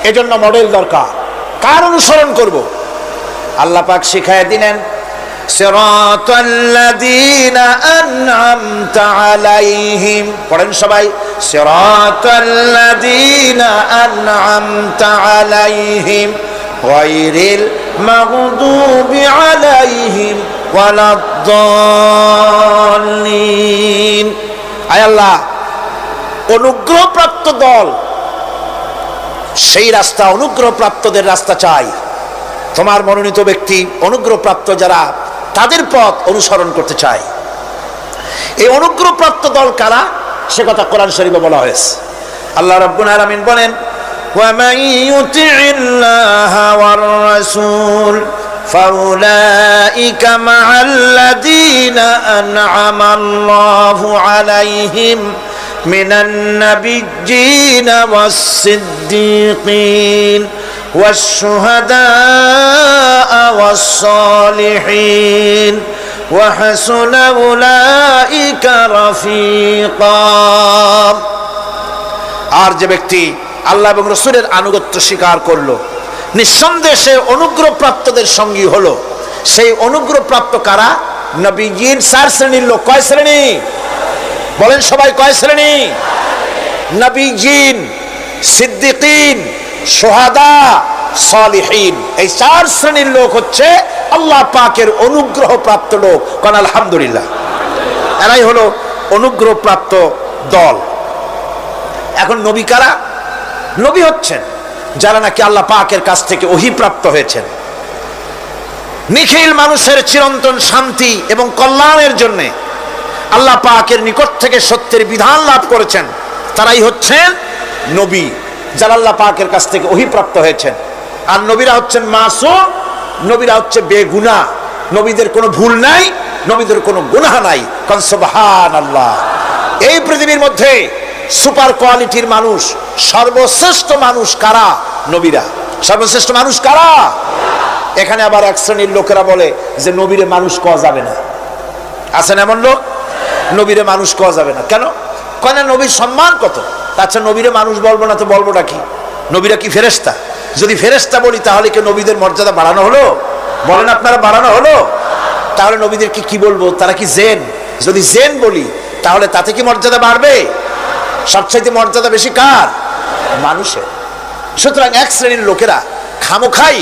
B: এজন্য মডেল দরকার। কার অনুসরণ করব? আল্লাহ পাক শিখায় দিলেন সিরাতাল্লাযীনা আন'আমতা আলাইহিম। পড়েন সবাই, সিরাতাল্লাযীনা আন'আমতা আলাইহিম গায়রিল মাগদুবি আলাইহিম ওয়ালাদ-দাল্লিন। আয় আল্লাহ, অনুগ্রহপ্রাপ্ত দল, সেই রাস্তা, অনুগ্রহপ্রাপ্তদের রাস্তা চাই। তোমার মনোনীত ব্যক্তি, অনুগ্রহপ্রাপ্ত যারা, তাদের পথ অনুসরণ করতে চাই। এই অনুগ্রহপ্রাপ্ত দল কারা, সে কথা কোরআন শরীফে বলা হয়েছে। আল্লাহ রাব্বুল আলামিন বলেন ومن يطع الله والرسول فأولئك مع الذين أنعم الله عليهم من النبيين والصديقين والشهداء والصالحين وحسن أولئك رفيقا। আর যে ব্যক্তি আল্লাহ এবং রাসূলের আনুগত্য স্বীকার করলো, নিঃসন্দেহে সে অনুগ্রহপ্রাপ্তদের সঙ্গী হলো। সেই অনুগ্রহপ্রাপ্ত কারা? নবীজিন 4 শ্রেণীর লোক। কয় শ্রেণী? বলেন সবাই, কয় শ্রেণী? নবীজিন, সিদ্দিকিন, শুহাদা, সালিহিন। এই 4 শ্রেণীর লোক হচ্ছে আল্লাহ পাকের অনুগ্রহপ্রাপ্ত লোক। কোন আলহামদুলিল্লাহ। এরাই হলো অনুগ্রহপ্রাপ্ত দল। এখন নবী কারা? নবী হচ্ছেন যারা নাকি আল্লাহ পাকের কাছ থেকে ওহী প্রাপ্ত হয়েছেন, নিখিল মানুষের চিরন্তন শান্তি এবং কল্যাণের জন্য আল্লাহ পাকের নিকট থেকে সত্যের বিধান লাভ করেছেন। তারাই হচ্ছেন নবী, যারা আল্লাহ পাকের কাছ থেকে ওহী প্রাপ্ত হয়েছেন। আর নবীরা হচ্ছেন মাসুম, নবীরা হচ্ছে বেগুনাহ। নবীদের কোনো ভুল নাই, নবীদের কোনো গুনাহ নাই। কারণ সুবহানাল্লাহ। এই পৃথিবীর মধ্যে সুপার কোয়ালিটির মানুষ, সর্বশ্রেষ্ঠ মানুষ কারা? নবীরা। সর্বশ্রেষ্ঠ মানুষ কারা? এখানে আবার এক শ্রেণীর লোকেরা বলে যে নবীরে মানুষ কওয়া যাবে না। আছেন এমন লোক? নবীরে মানুষ কওয়া যাবে না কেন? কেন? নবীর সম্মান কত। আচ্ছা, নবীরে মানুষ বলবো না তো বলবোটা কি? নবীরা কি ফেরেশতা? যদি ফেরেশতা বলি তাহলে কি নবীদের মর্যাদা বাড়ানো হলো? বলেন আপনারা, বাড়ানো হলো? তাহলে নবীদেরকে কি বলবো? তারা কি জেন? যদি জেন বলি তাহলে তাতে কি মর্যাদা বাড়বে? সবচাইতে মর্যাদা বেশি কার? মানুষের। সুতরাং এক শ্রেণীর লোকেরা খামোখাই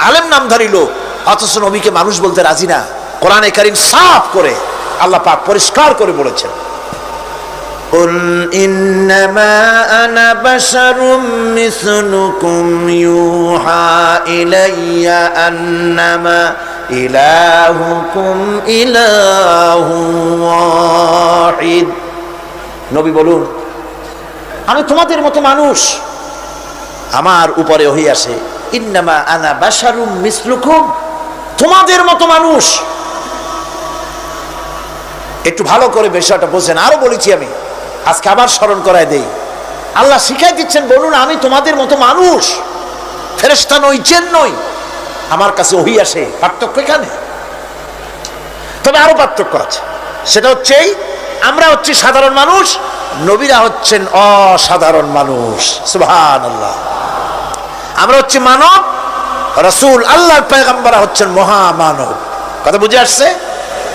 B: আলেম নামধারী লোক, অথচ নবীকে মানুষ বলতে রাজি না। কোরআনে কারীম সাফ করে আল্লাহ পাক পরিষ্কার করে বলেছেন, قل إنما أنا بشر مثلكم يوحى إلي أنما إلهكم إله واحد। নবী বলুন, আমি তোমাদের মতো মানুষ, আমার উপরে ওহী আসে। ইন্নামা আনা বাশারুম মিসলুকুম, তোমাদের মতো মানুষ। একটু ভালো করে বিষয়টা বোঝেন। আরো বলেছি আমি, আজকে আবার স্মরণ করায় দেই। আল্লাহ শিখাই দিচ্ছেন, বলুন আমি তোমাদের মতো মানুষ, ফেরেশতা নই, জিন নই, আমার কাছে ওহী আসে। পার্থক্য এখানে। তবে আরো পার্থক্য আছে, সেটা হচ্ছে আমরা হচ্ছি সাধারণ মানুষ, নবীরা হচ্ছেন অসাধারণ মানুষ। সুবহানাল্লাহ। আমরা হচ্ছি মানব, রাসূল আল্লাহর পয়গম্বররা হচ্ছেন মহামানব। কথা বুঝে আসছে?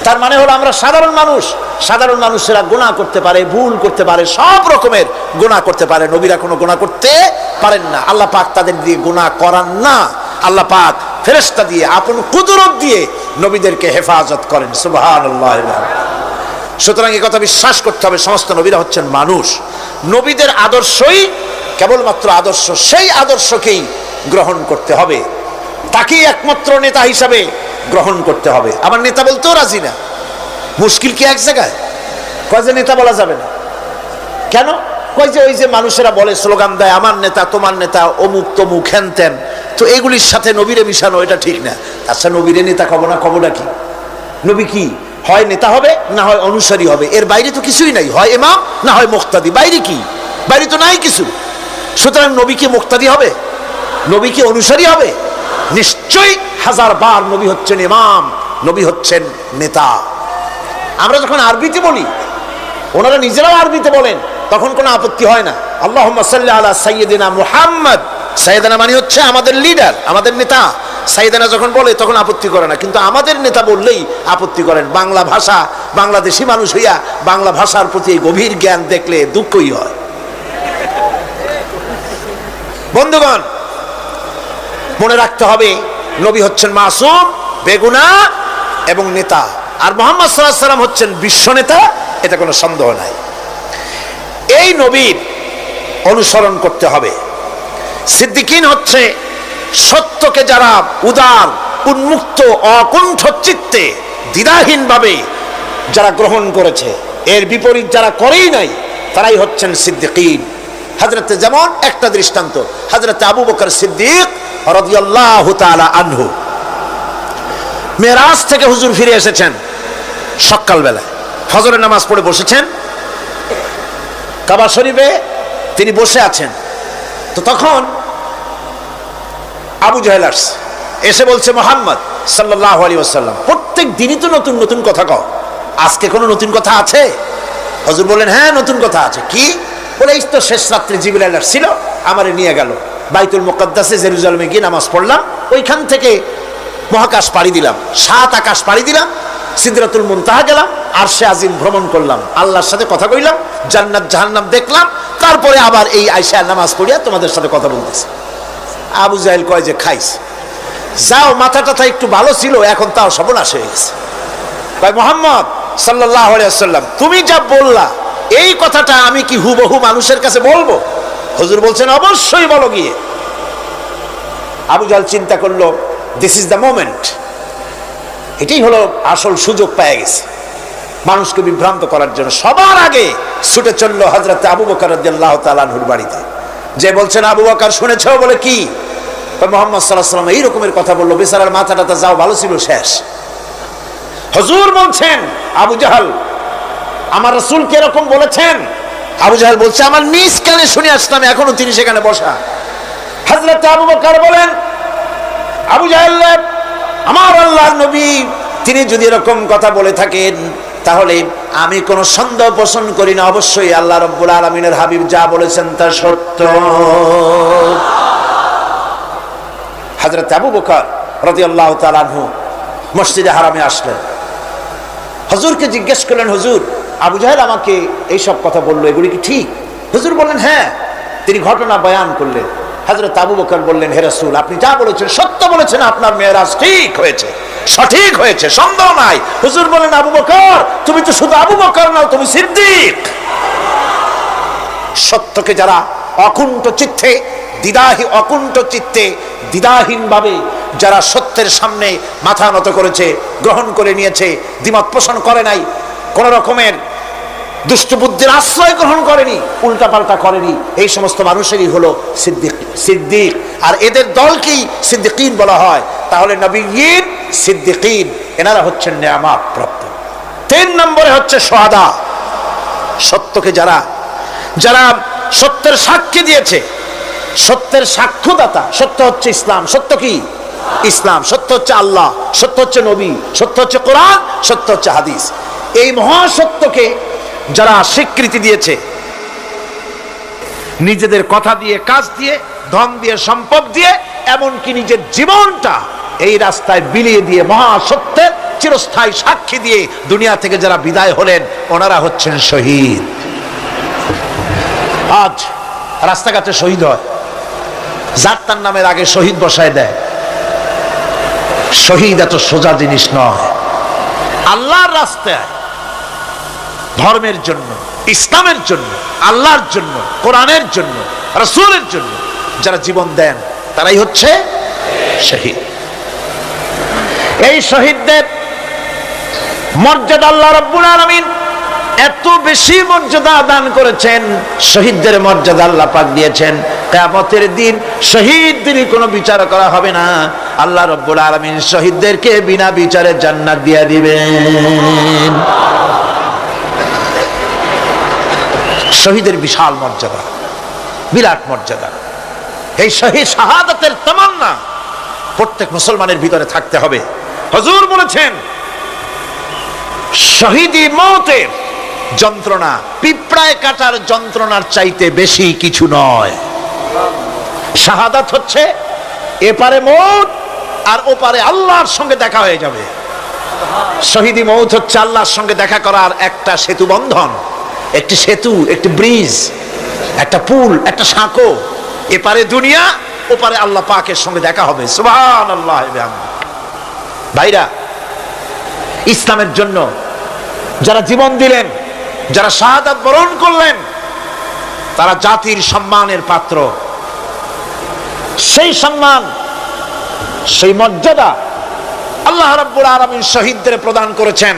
B: তার মানে হলো আমরা সাধারণ মানুষ। সাধারণ মানুষেরা গুনাহ করতে পারে, ভুল করতে পারে, সব রকমের গুনাহ করতে পারে। নবীরা কোনো গুনাহ করতে পারেন না। আল্লাহ পাক তাদের দিয়ে গুনাহ করান না। আল্লাহ পাক ফেরেশতা দিয়ে, আপন কুদরত দিয়ে নবীদেরকে হেফাজত করেন। সুবহানাল্লাহ। সুতরাং এই কথা বিশ্বাস করতে হবে, সমস্ত নবীরা হচ্ছেন মানুষ। নবীদের আদর্শই কেবলমাত্র আদর্শ, সেই আদর্শকেই গ্রহণ করতে হবে, তাকেই একমাত্র নেতা হিসাবে গ্রহণ করতে হবে। আমার নেতা বলতেও রাজি না। মুশকিল কি এক জায়গায়? কয় যে নেতা বলা যাবে না কেন? কয় যে ওই যে মানুষেরা বলে, স্লোগান দেয়, আমার নেতা, তোমার নেতা, অমুক তমুক, হ্যান ত্যান। তো এগুলির সাথে নবীরে মিশানো এটা ঠিক না। আচ্ছা, নবীরে নেতা কব না, কবটা কি? নবী কি হয় নেতা হবে, না হয় অনুসারী হবে, এর বাইরে তো কিছুই নাই। হয় ইমাম, না হয় মুক্তাদি। বাইরে কি? বাইরে তো নাই কিছু। সুতরাং নবী কি মুক্তাদি হবে? নবী কি অনুসারী হবে? নিশ্চয়ই হাজার বার নবী হচ্ছেন ইমাম, নবী হচ্ছেন নেতা। আমরা যখন আরবিতে বলি, ওনারা নিজেরাও আরবিতে বলেন, তখন কোনো আপত্তি হয় না। আল্লাহুম্মা সাল্লি আলা সাইয়্যিদিনা মুহাম্মদ। সাইয়্যিদিনা মানে হচ্ছে আমাদের লিডার, আমাদের নেতা। সাইয়্যিদিনা যখন বলে তখন আপত্তি করে না, কিন্তু আমাদের নেতা বললেই আপত্তি করেন। বাংলা ভাষা, বাংলাদেশি মানুষ হইয়া বাংলা ভাষার প্রতি গভীর জ্ঞান দেখলে দুঃখই হয়। বন্ধুগণ, মনে রাখতে হবে, নবী হচ্ছেন মাসুম, বেগুনাহ এবং নেতা। আর মুহাম্মদ সাল্লাল্লাহু আলাইহি ওয়াসাল্লাম হচ্ছেন বিশ্ব নেতা, এটা কোনো সন্দেহ নাই। এই নবীর অনুসরণ করতে হবে। সিদ্দিকিন হচ্ছে সত্যকে যারা উদার, উন্মুক্ত, অকুণ্ঠ চিত্তে, দ্বিধাহীনভাবে যারা গ্রহণ করেছে, এর বিপরীত যারা করেই নাই, তারাই হচ্ছেন সিদ্দিকিন। হযরতে যেমন একটা দৃষ্টান্ত, হযরতে আবু বকর সিদ্দিক রাদিয়াল্লাহু তাআলা আনহু, মেরাজ থেকে হুজুর ফিরে এসেছেন সকালবেলা, ফজরের নামাজ পড়ে বসেছেন কাবা শরীফে, তিনি বসে আছেন। তো তখন আবু জাহেল আসছে, এসে বলছে মুহাম্মদ সাল্লাল্লাহু আলাইহি ওয়াসাল্লাম, প্রত্যেক দিনই তো নতুন নতুন কথা কও, আজকে কোনো নতুন কথা আছে? হুজুর বললেন, হ্যাঁ নতুন কথা আছে। কি? বলে, এই তো শেষ রাত্রে জিবরাইল আসছিল, আমারে নিয়ে গেল বাইতুল মুকাদ্দাসে, জেরুজালেমে গিয়ে নামাজ পড়লাম, ওইখান থেকে মহাকাশ পাড়ি দিলাম, 7 আকাশ পাড়ি দিলাম, সিদরাতুল মুনতাহা গেলাম, আরশে আজিম ভ্রমণ করলাম, আল্লাহর সাথে কথা কইলাম, জান্নাত জাহান্নাম দেখলাম, তারপরে আবার এই আয়েশা নামাজ পড়িয়া তোমাদের সাথে কথা বলতেছি। আবু জাহেল কয় যে, খাইস যাও, মাথাটা একটু ভালো ছিল, এখন তাও সর্বনাশ হয়ে গেছে। কয়, মুহাম্মদ সাল্লাল্লাহু আলাইহি ওয়াসাল্লাম, তুমি যা বললা এই কথাটা আমি কি হুবহু মানুষের কাছে বলবো? হুজুর বলছেন, অবশ্যই বলো গিয়ে। আবু জাহেল চিন্তা করলো, দিস ইজ দ্য মোমেন্ট, এটাই হলো আসল সুযোগ পেয়ে গেছে মানুষকে বিভ্রান্ত করার জন্য। সবার আগে ছুটে চললো হযরত আবু বকর রাদিয়াল্লাহু তাআলা আনহুর বাড়িতে, যে বলছেন, আবু বকর শুনেছো? বলে, কি? মুহাম্মদ সাল্লাল্লাহু আলাইহি ওয়াসাল্লাম এই রকমের কথা বললো, বেচারার মাথাটা যাও ভালো ছিল, শেষ। হুজুর বলছেন, আবু জাহেল আমার রাসূলকে এরকম বলেছেন? আবু জাহেল বলছে, আমার নিজ কানে শুনে আসলাম, এখনো তিনি সেখানে বসা। হযরত আবু বকর বলেন, আবু জাহেল, আমার আল্লাহর নবী তিনি যদি এরকম কথা বলে থাকেন, তাহলে আমি কোনো সন্দেহ পোষণ করি না, অবশ্যই আল্লাহ রাব্বুল আলামিনের হাবিব যা বলেছেন তা সত্য। হযরত আবু বকর রাদিয়াল্লাহু তাআলা আনহু মসজিদে হারামে আসলেন, হুজুরকে জিজ্ঞেস করলেন, হুজুর আবু জাহেল আমাকে এইসব কথা বললো, এগুলি কি ঠিক? হুজুর বললেন, হ্যাঁ। তিনি ঘটনা বয়ান করলেন। হযরত আবু বকর বললেন, হে রাসূল, আপনি যা বলেছেন সত্য বলেছেন, আপনার মেরাজ ঠিক হয়েছে, সঠিক হয়েছে, সন্দেহ নাই। হুজুর বলেন, আবু বকর তুমি তো শুধু আবু বকর নাও, তুমি সিদ্দিক। সত্যকে যারা অকুণ্ঠ চিত্তে দ্বিধাহীন ভাবে যারা সত্যের সামনে মাথা নত করেছে, গ্রহণ করে নিয়েছে, দ্বিমত পোষণ করে নাই, কোন রকমের দুষ্ট বুদ্ধির আশ্রয় গ্রহণ করেনি, উল্টাপাল্টা করেনি, এই সমস্ত মানুষেরই হলো সিদ্দিক। আর এদের দলকেই সিদ্দিকিন বলা হয়। তাহলে নবীয়িন, সিদ্দিকিন, এনারা হচ্ছেন নেয়ামত প্রাপ্ত। 3 নম্বরে হচ্ছে শুহাদা, সত্যকে যারা সত্যের সাক্ষী দিয়েছে, সত্যের সাক্ষ্যদাতা। সত্য হচ্ছে ইসলাম। সত্য কি? ইসলাম। সত্য হচ্ছে আল্লাহ, সত্য হচ্ছে নবী, সত্য হচ্ছে কোরআন, সত্য হচ্ছে হাদিস। এই মহাসত্যকে যারা স্বীকৃতি দিয়েছে, নিজেদের কথা দিয়ে, কাজ দিয়ে, ধন দিয়ে, সম্পদ দিয়ে, এমনকি নিজের জীবনটা এই রাস্তায় বিলিয়ে দিয়ে, মহাসত্যের চিরস্থায়ী সাক্ষী দিয়ে দুনিয়া থেকে যারা বিদায় হলেন, ওনারা হচ্ছেন শহীদ। আজ রাস্তাঘাটে শহীদ হয়, যার তার নামের আগে শহীদ বসায় দেয়। শহীদ এত সোজা জিনিস নয়। আল্লাহর রাস্তায়, ধর্মের জন্য, ইসলামের জন্য, আল্লাহর জন্য, কোরআনের জন্য, রাসূলের জন্য যারা জীবন দেন, তারাই হচ্ছে শহীদ। এই শহীদদের মর্যাদা আল্লাহ রাব্বুল আলামিন এত বেশি মর্যাদা দান করেছেন। শহীদদের মর্যাদা আল্লাহ পাক দিয়েছেন, কিয়ামতের দিন শহীদদের কোনো বিচার করা হবে না। আল্লাহ রাব্বুল আলামিন শহীদদেরকে বিনা বিচারে জান্নাত দিয়ে দিবেন। শহীদের বিশাল মর্যাদা, বিরাট মর্যাদা। এই শহীদ শাহাদাতের তামান্না প্রত্যেক মুসলমানের ভিতরে থাকতে হবে। হুজুর বলেছেন, শহীদি মওতের যন্ত্রণা পিঁপড়ায় কাটার যন্ত্রণার চাইতে বেশি কিছু নয়। শাহাদাত হচ্ছে এপারে মওত আর ওপারে আল্লাহর সঙ্গে দেখা হয়ে যাবে। শহীদি মওত হচ্ছে আল্লাহর সঙ্গে দেখা করার একটা সেতু বন্ধন, একটি সেতু, একটি ব্রিজ, একটা পুল, একটা সাঁকো। এপারে দুনিয়া, ওপারে আল্লাহ পাকের সঙ্গে দেখা হবে। সুবহানাল্লাহ। ভাইরা, ইসলামের জন্য যারা জীবন দিলেন, যারা শাহাদাত বরণ করলেন, তারা জাতির সম্মানের পাত্র। সেই সম্মান, সেই মর্যাদা আল্লাহ রাব্বুল আলামিন শহীদদের প্রদান করেছেন।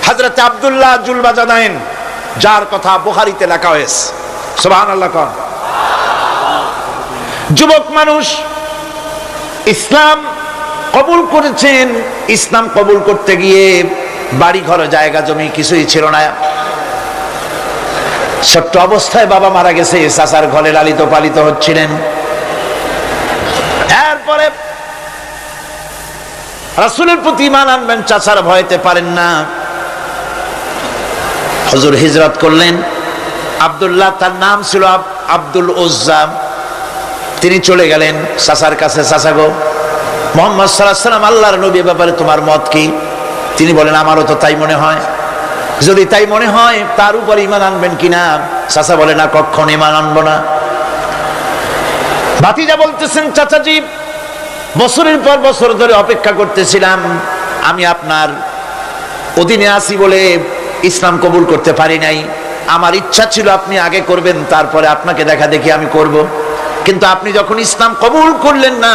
B: হযরত আব্দুল্লাহ জুলবাজাদাইন, যার কথা বুখারীতে লেখা হয়েছে, সুবহানাল্লাহ কোন। যুবক মানুষ ইসলাম কবুল করেছেন, ইসলাম কবুল করতে গিয়ে বাড়ি ঘর জায়গা জমি কিছুই ছিল না। ছোট্ট অবস্থায় বাবা মারা গেছে, চাচার ঘরে লালিত পালিত হচ্ছিলেন। এরপরে রাসূলের প্রতি ঈমান আনবেন, চাচার ভয়তে পারেন না। হুজুর হিজরত করলেন। আব্দুল্লাহ তার নাম ছিল, আব্দুল উজ্জা। তিনি চলে গেলেন চাচার কাছে। চাচা গো, মুহাম্মদ সাল্লাল্লাহু আলাইহি ওয়াসাল্লাম আল্লাহর নবী, ব্যাপারে তোমার মত কি? তিনি বলেন আমারও তো তাই মনে হয়। যদি তাই মনে হয় তার উপর ঈমান আনবেন কিনা? চাচা বলে না, কখনো ঈমান আনবো না। ভাতিজা বলতেছেন চাচাজি, বছরের পর বছর ধরে অপেক্ষা করতেছিলাম, আমি আপনার অধীনে আছি বলে ইসলাম কবুল করতে পারি নাই। আমার ইচ্ছা ছিল আপনি আগে করবেন, তারপরে আপনাকে দেখা দেখি আমি করব। কিন্তু আপনি যখন ইসলাম কবুল করলেন না,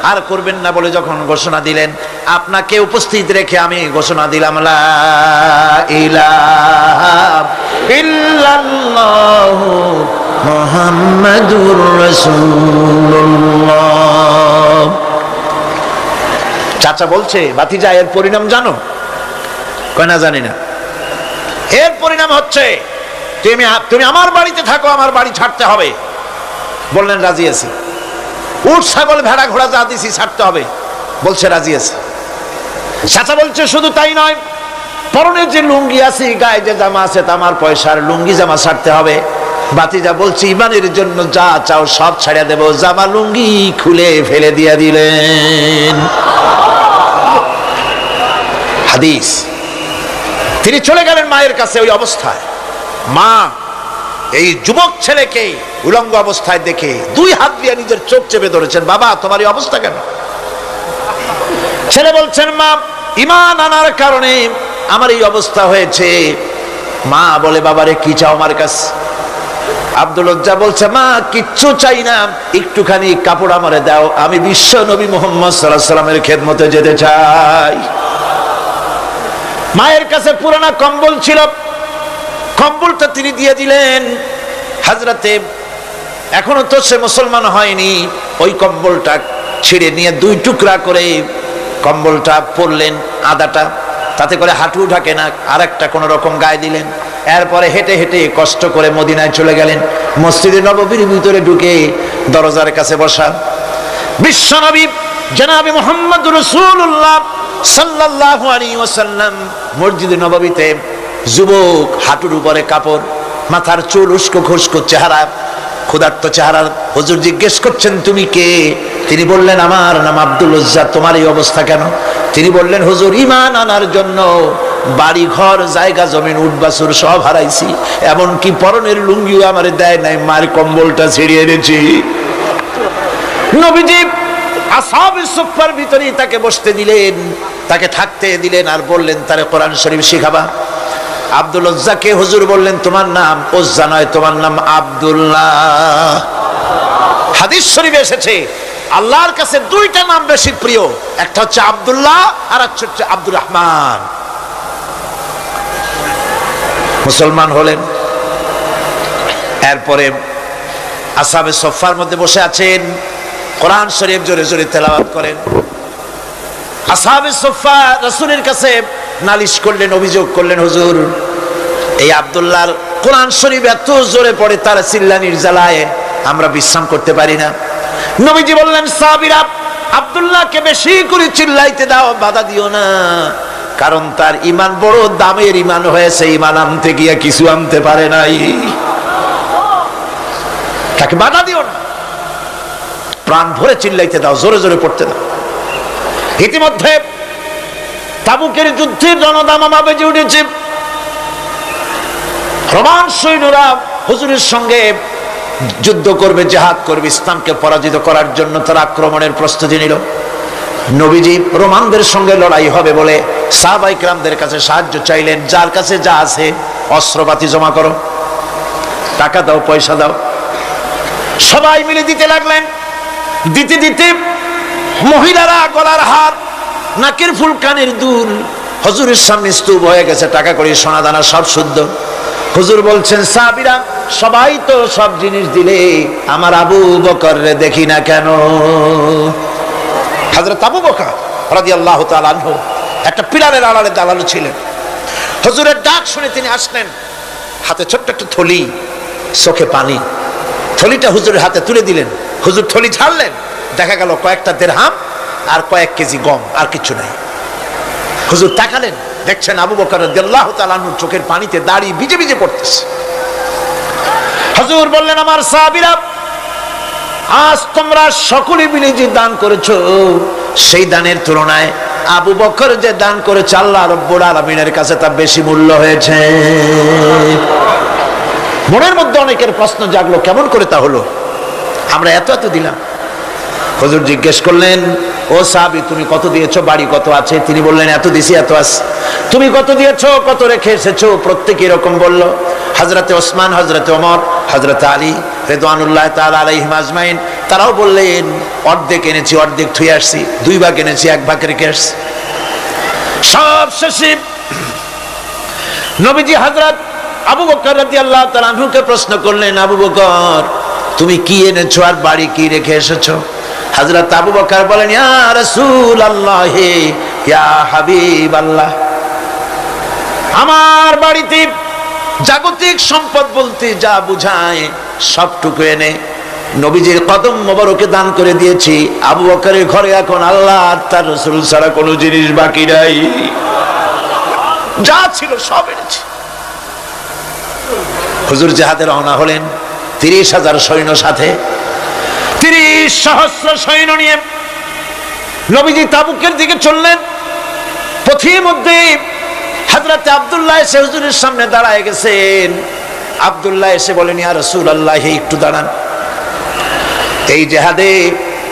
B: আর করবেন না বলে যখন ঘোষণা দিলেন, আপনাকে উপস্থিত রেখে আমি ঘোষণা দিলাম লা ইলাহা ইল্লাল্লাহু মুহাম্মাদুর রাসূলুল্লাহ। চাচা বলছে, ভাতিজা এর পরিণাম জানো? কয় না, জানি না। এর পরিণাম হচ্ছে তুমি আমার বাড়িতে থাকো, আমার বাড়ি ছাড়তে হবে। বললেন রাজি আছি। উট ছাগল ভেড়া ঘোড়া যা দিছি ছাড়তে হবে, বলছে রাজি আছে। চাচা বলছে শুধু তাই নয়, পরনে যে লুঙ্গি আছে, গায়ে যে জামা আছে, আমার পয়সার লুঙ্গি জামা ছাড়তে হবে। ভাতিজা বলছে ঈমানের জন্য যা চাও সব ছাড়িয়ে দেব। জামা লুঙ্গি খুলে ফেলে দিয়ে দিলেন। হাদিস। তিনি চলে গেলেন মায়ের কাছে ওই অবস্থায়। মা এই যুবক ছেলেকে উলঙ্গ অবস্থায় দেখে দুই হাত দিয়ে নিজের চোখ চেপে ধরেছেন। বাবা, তোমার এই অবস্থা কেন? ছেলে বলছেন, মা ঈমান আনার কারণে আমার এই অবস্থা হয়েছে। মা বলে, বাবারে কি চাও আমার কাছে? আব্দুল উজ্জা বলছে, মা কিচ্ছু চাই না, একটুখানি কাপড় আমারে দাও, আমি বিশ্ব নবী মুহাম্মদ সাল্লাল্লাহু আলাইহি ওয়াসাল্লামের খেদমতে যেতে চাই। মায়ের কাছে পুরানা কম্বল ছিল, কম্বলটা তিনি দিয়ে দিলেন। হযরতে এখনো তো সে মুসলমান হয়নি, ওই কম্বলটা ছিঁড়ে নিয়ে দুই টুকরা করে কম্বলটা পরলেন, আদাটা তাতে করে হাঁটু ঢাকে না, আর একটা কোন রকম গায়ে দিলেন। এরপরে হেঁটে হেঁটে কষ্ট করে মদিনায় চলে গেলেন। মসজিদে নববীর ভিতরে ঢুকে দরজার কাছে বসা বিশ্বনবী জনাবে মুহাম্মদ রাসূলুল্লাহ সাল্লাল্লাহু আলাইহি ওয়াসাল্লাম মসজিদে নববীতে, যুবক, হাঁটুর উপরে কাপড়, মাথার চুল উস্কো খুস্কো চেহারা, ক্ষুধার্ত চেহারা। হুজুর জিজ্ঞেস করছেন, তুমি কে? তিনি বললেন, আমার নাম আব্দুল উজ্জা। তোমার এই অবস্থা কেন? তিনি বললেন, হুজুর ঈমান আনার জন্য বাড়ি ঘর জায়গা জমিন উট বাছুর সব হারাইছি, এমনকি পরনের লুঙ্গিও আমারে দেয় নাই, মার কম্বলটা ছিঁড়িয়ে এনেছি। নবীজি আসহাবে সুফফার ভিতরেই তাকে বসতে দিলেন, তাকে থাকতে দিলেন, আর বললেন তারে কোরআন শরীফ শিখাবা। আব্দুল উজ্জাকে হুজুর বললেন, তোমার নাম উজ্জা নয়, তোমার নাম আব্দুল্লাহ। হাদিস শরীফে এসেছে আল্লাহর কাছে দুইটা নাম বেশি প্রিয়, একটা হচ্ছে আব্দুল্লাহ আর একটা হচ্ছে আব্দুর রহমান। মুসলমান হলেন। এরপরে আসহাবে সুফফার মধ্যে বসে আছেন, কোরআন শরীফ জোরে জোরে তেলাওয়াত করেন। আসহাবে সুফফা রাসূলের কাছে নালিশ করলেন, অভিযোগ করলেন, হুজুর এই আব্দুল্লাহর কোরআন শরীফ এত জোরে পড়ে, তার চিল্লানির জ্বালায় আমরা বিশ্রাম করতে পারি না। নবীজি বললেন, সাহাবীরা আব্দুল্লাহকে বেশি করে চিল্লাইতে দাও, বাধা দিও না, কারণ তার ঈমান বড় দামের ঈমান হয়েছে, ঈমান আনতে গিয়ে কিছু আনতে পারে নাই, তাকে বাধা দিও না, প্রাণ ভরে চিল্লাইতে দাও, জোরে জোরে পড়তে দাও। ইতিমধ্যে তাবুকের যুদ্ধের রণদামামা বেজে উঠেছে। রোমান সৈন্যরা হুজুরের সঙ্গে যুদ্ধ করবে, জিহাদ করবে, ইসলামকে পরাজিত করার জন্য তারা আক্রমণের প্রস্তুতি নিল। নবীজি রোমানদের সঙ্গে লড়াই হবে বলে সাহাবায়ে কেরামদের কাছে সাহায্য চাইলেন, যার কাছে যা আছে অস্ত্রপাতি জমা করো, টাকা দাও, পয়সা দাও। সবাই মিলে দিতে লাগলেন। দিতে দিতে মহিলারা গলার হার, নাকের ফুল, কানের দুল হুজুরের সামনে স্তূপ হয়ে গেছে, টাকা কড়ি সোনা দানা সব শুদ্ধ। হুজুর বলছেন সাহাবীরা সবাই তো সব জিনিস দিলে, আমার আবু বকর রে দেখি না কেন? হযরত আবু বকর রাদিয়াল্লাহু তাআলা আনহু একটা পিলারের আড়ালে দাঁড়ানো ছিলেন। হুজুরের ডাক শুনে তিনি আসলেন, হাতে ছোট্ট একটা থলি, চোখে পানি। থলিটা হুজুরের হাতে তুলে দিলেন। হুজুর থলি ছাড়লেন, দেখা গেল কয়েকটা দিরহাম আর কয়েক কেজি গম, আর কিছু নাই। হুজুর তাকালেন, দেখছেন আবু বকর রাদিয়াল্লাহু তাআলা আনহু চোখের পানিতে দাড়ি ভিজে ভিজে পড়তেছে। হুজুর বললেন, আমার সাহাবীরা, আজ তোমরা সকলে মিলে যে দান করেছো, সেই দানের তুলনায় আবু বকর যে দান করেছে আল্লাহ রাব্বুল আলামিনের কাছে তা বেশি মূল্য হয়েছে। মনের মধ্যে অনেকের প্রশ্ন জাগলো, কেমন করে তা হলো? আমরা এত এত দিলাম। হুজুর জিজ্ঞেস করলেন, ও সাহাবী, তুমি কত দিয়েছো? বাড়ি কত আছে? তিনি বললেন, এত দিছি, এত আছে। তুমি কত দিয়েছো? কত রেখে এসেছো? প্রত্যেকে এরকম বলল। হযরতে ওসমান, হযরতে ওমর, হযরতে আলী রিদওয়ানুল্লাহ তাআলা আলাইহিম আজমাইন, তারাও বললেন, অর্ধেক এনেছি, অর্ধেক থুয়ে আসছি, 2 ভাগ এনেছি, 1 ভাগ রেখে আসছি। সব শেষে নবীজি হযরত আবু বকর রাদিয়াল্লাহু তাআলা আনহুকে প্রশ্ন করলেন, আবু বকর, তুমি কি এনেছো আর বাড়ি কি রেখে এসেছো? হযরত আবু বকর বলেন, ইয়া রাসূলুল্লাহ, ইয়া হাবিবাল্লাহ, আমার বাড়িতে জাগতিক সম্পদ বলতে যা বুঝায় সবটুকু এনে নবীজির কদম মোবারকে দান করে দিয়েছি। আবু বকরের ঘরে এখন আল্লাহ আর তার রাসূল ছাড়া কোনো জিনিস বাকি নাই, যা ছিল সব এনেছি। হুজুর জিহাদে রওনা হলেন 30,000 সৈন্য সাথে, 30 সহস্র সৈন্য নিয়ে নবীজি তাবুকের দিকে চললেন। পথের মধ্যে হযরত আব্দুল্লাহ এসে হুজুরের সামনে দাঁড়ায় গেছেন। আব্দুল্লাহ এসে বলেন, ইয়া রাসূলুল্লাহ, একটু দাঁড়ান। এই জিহাদে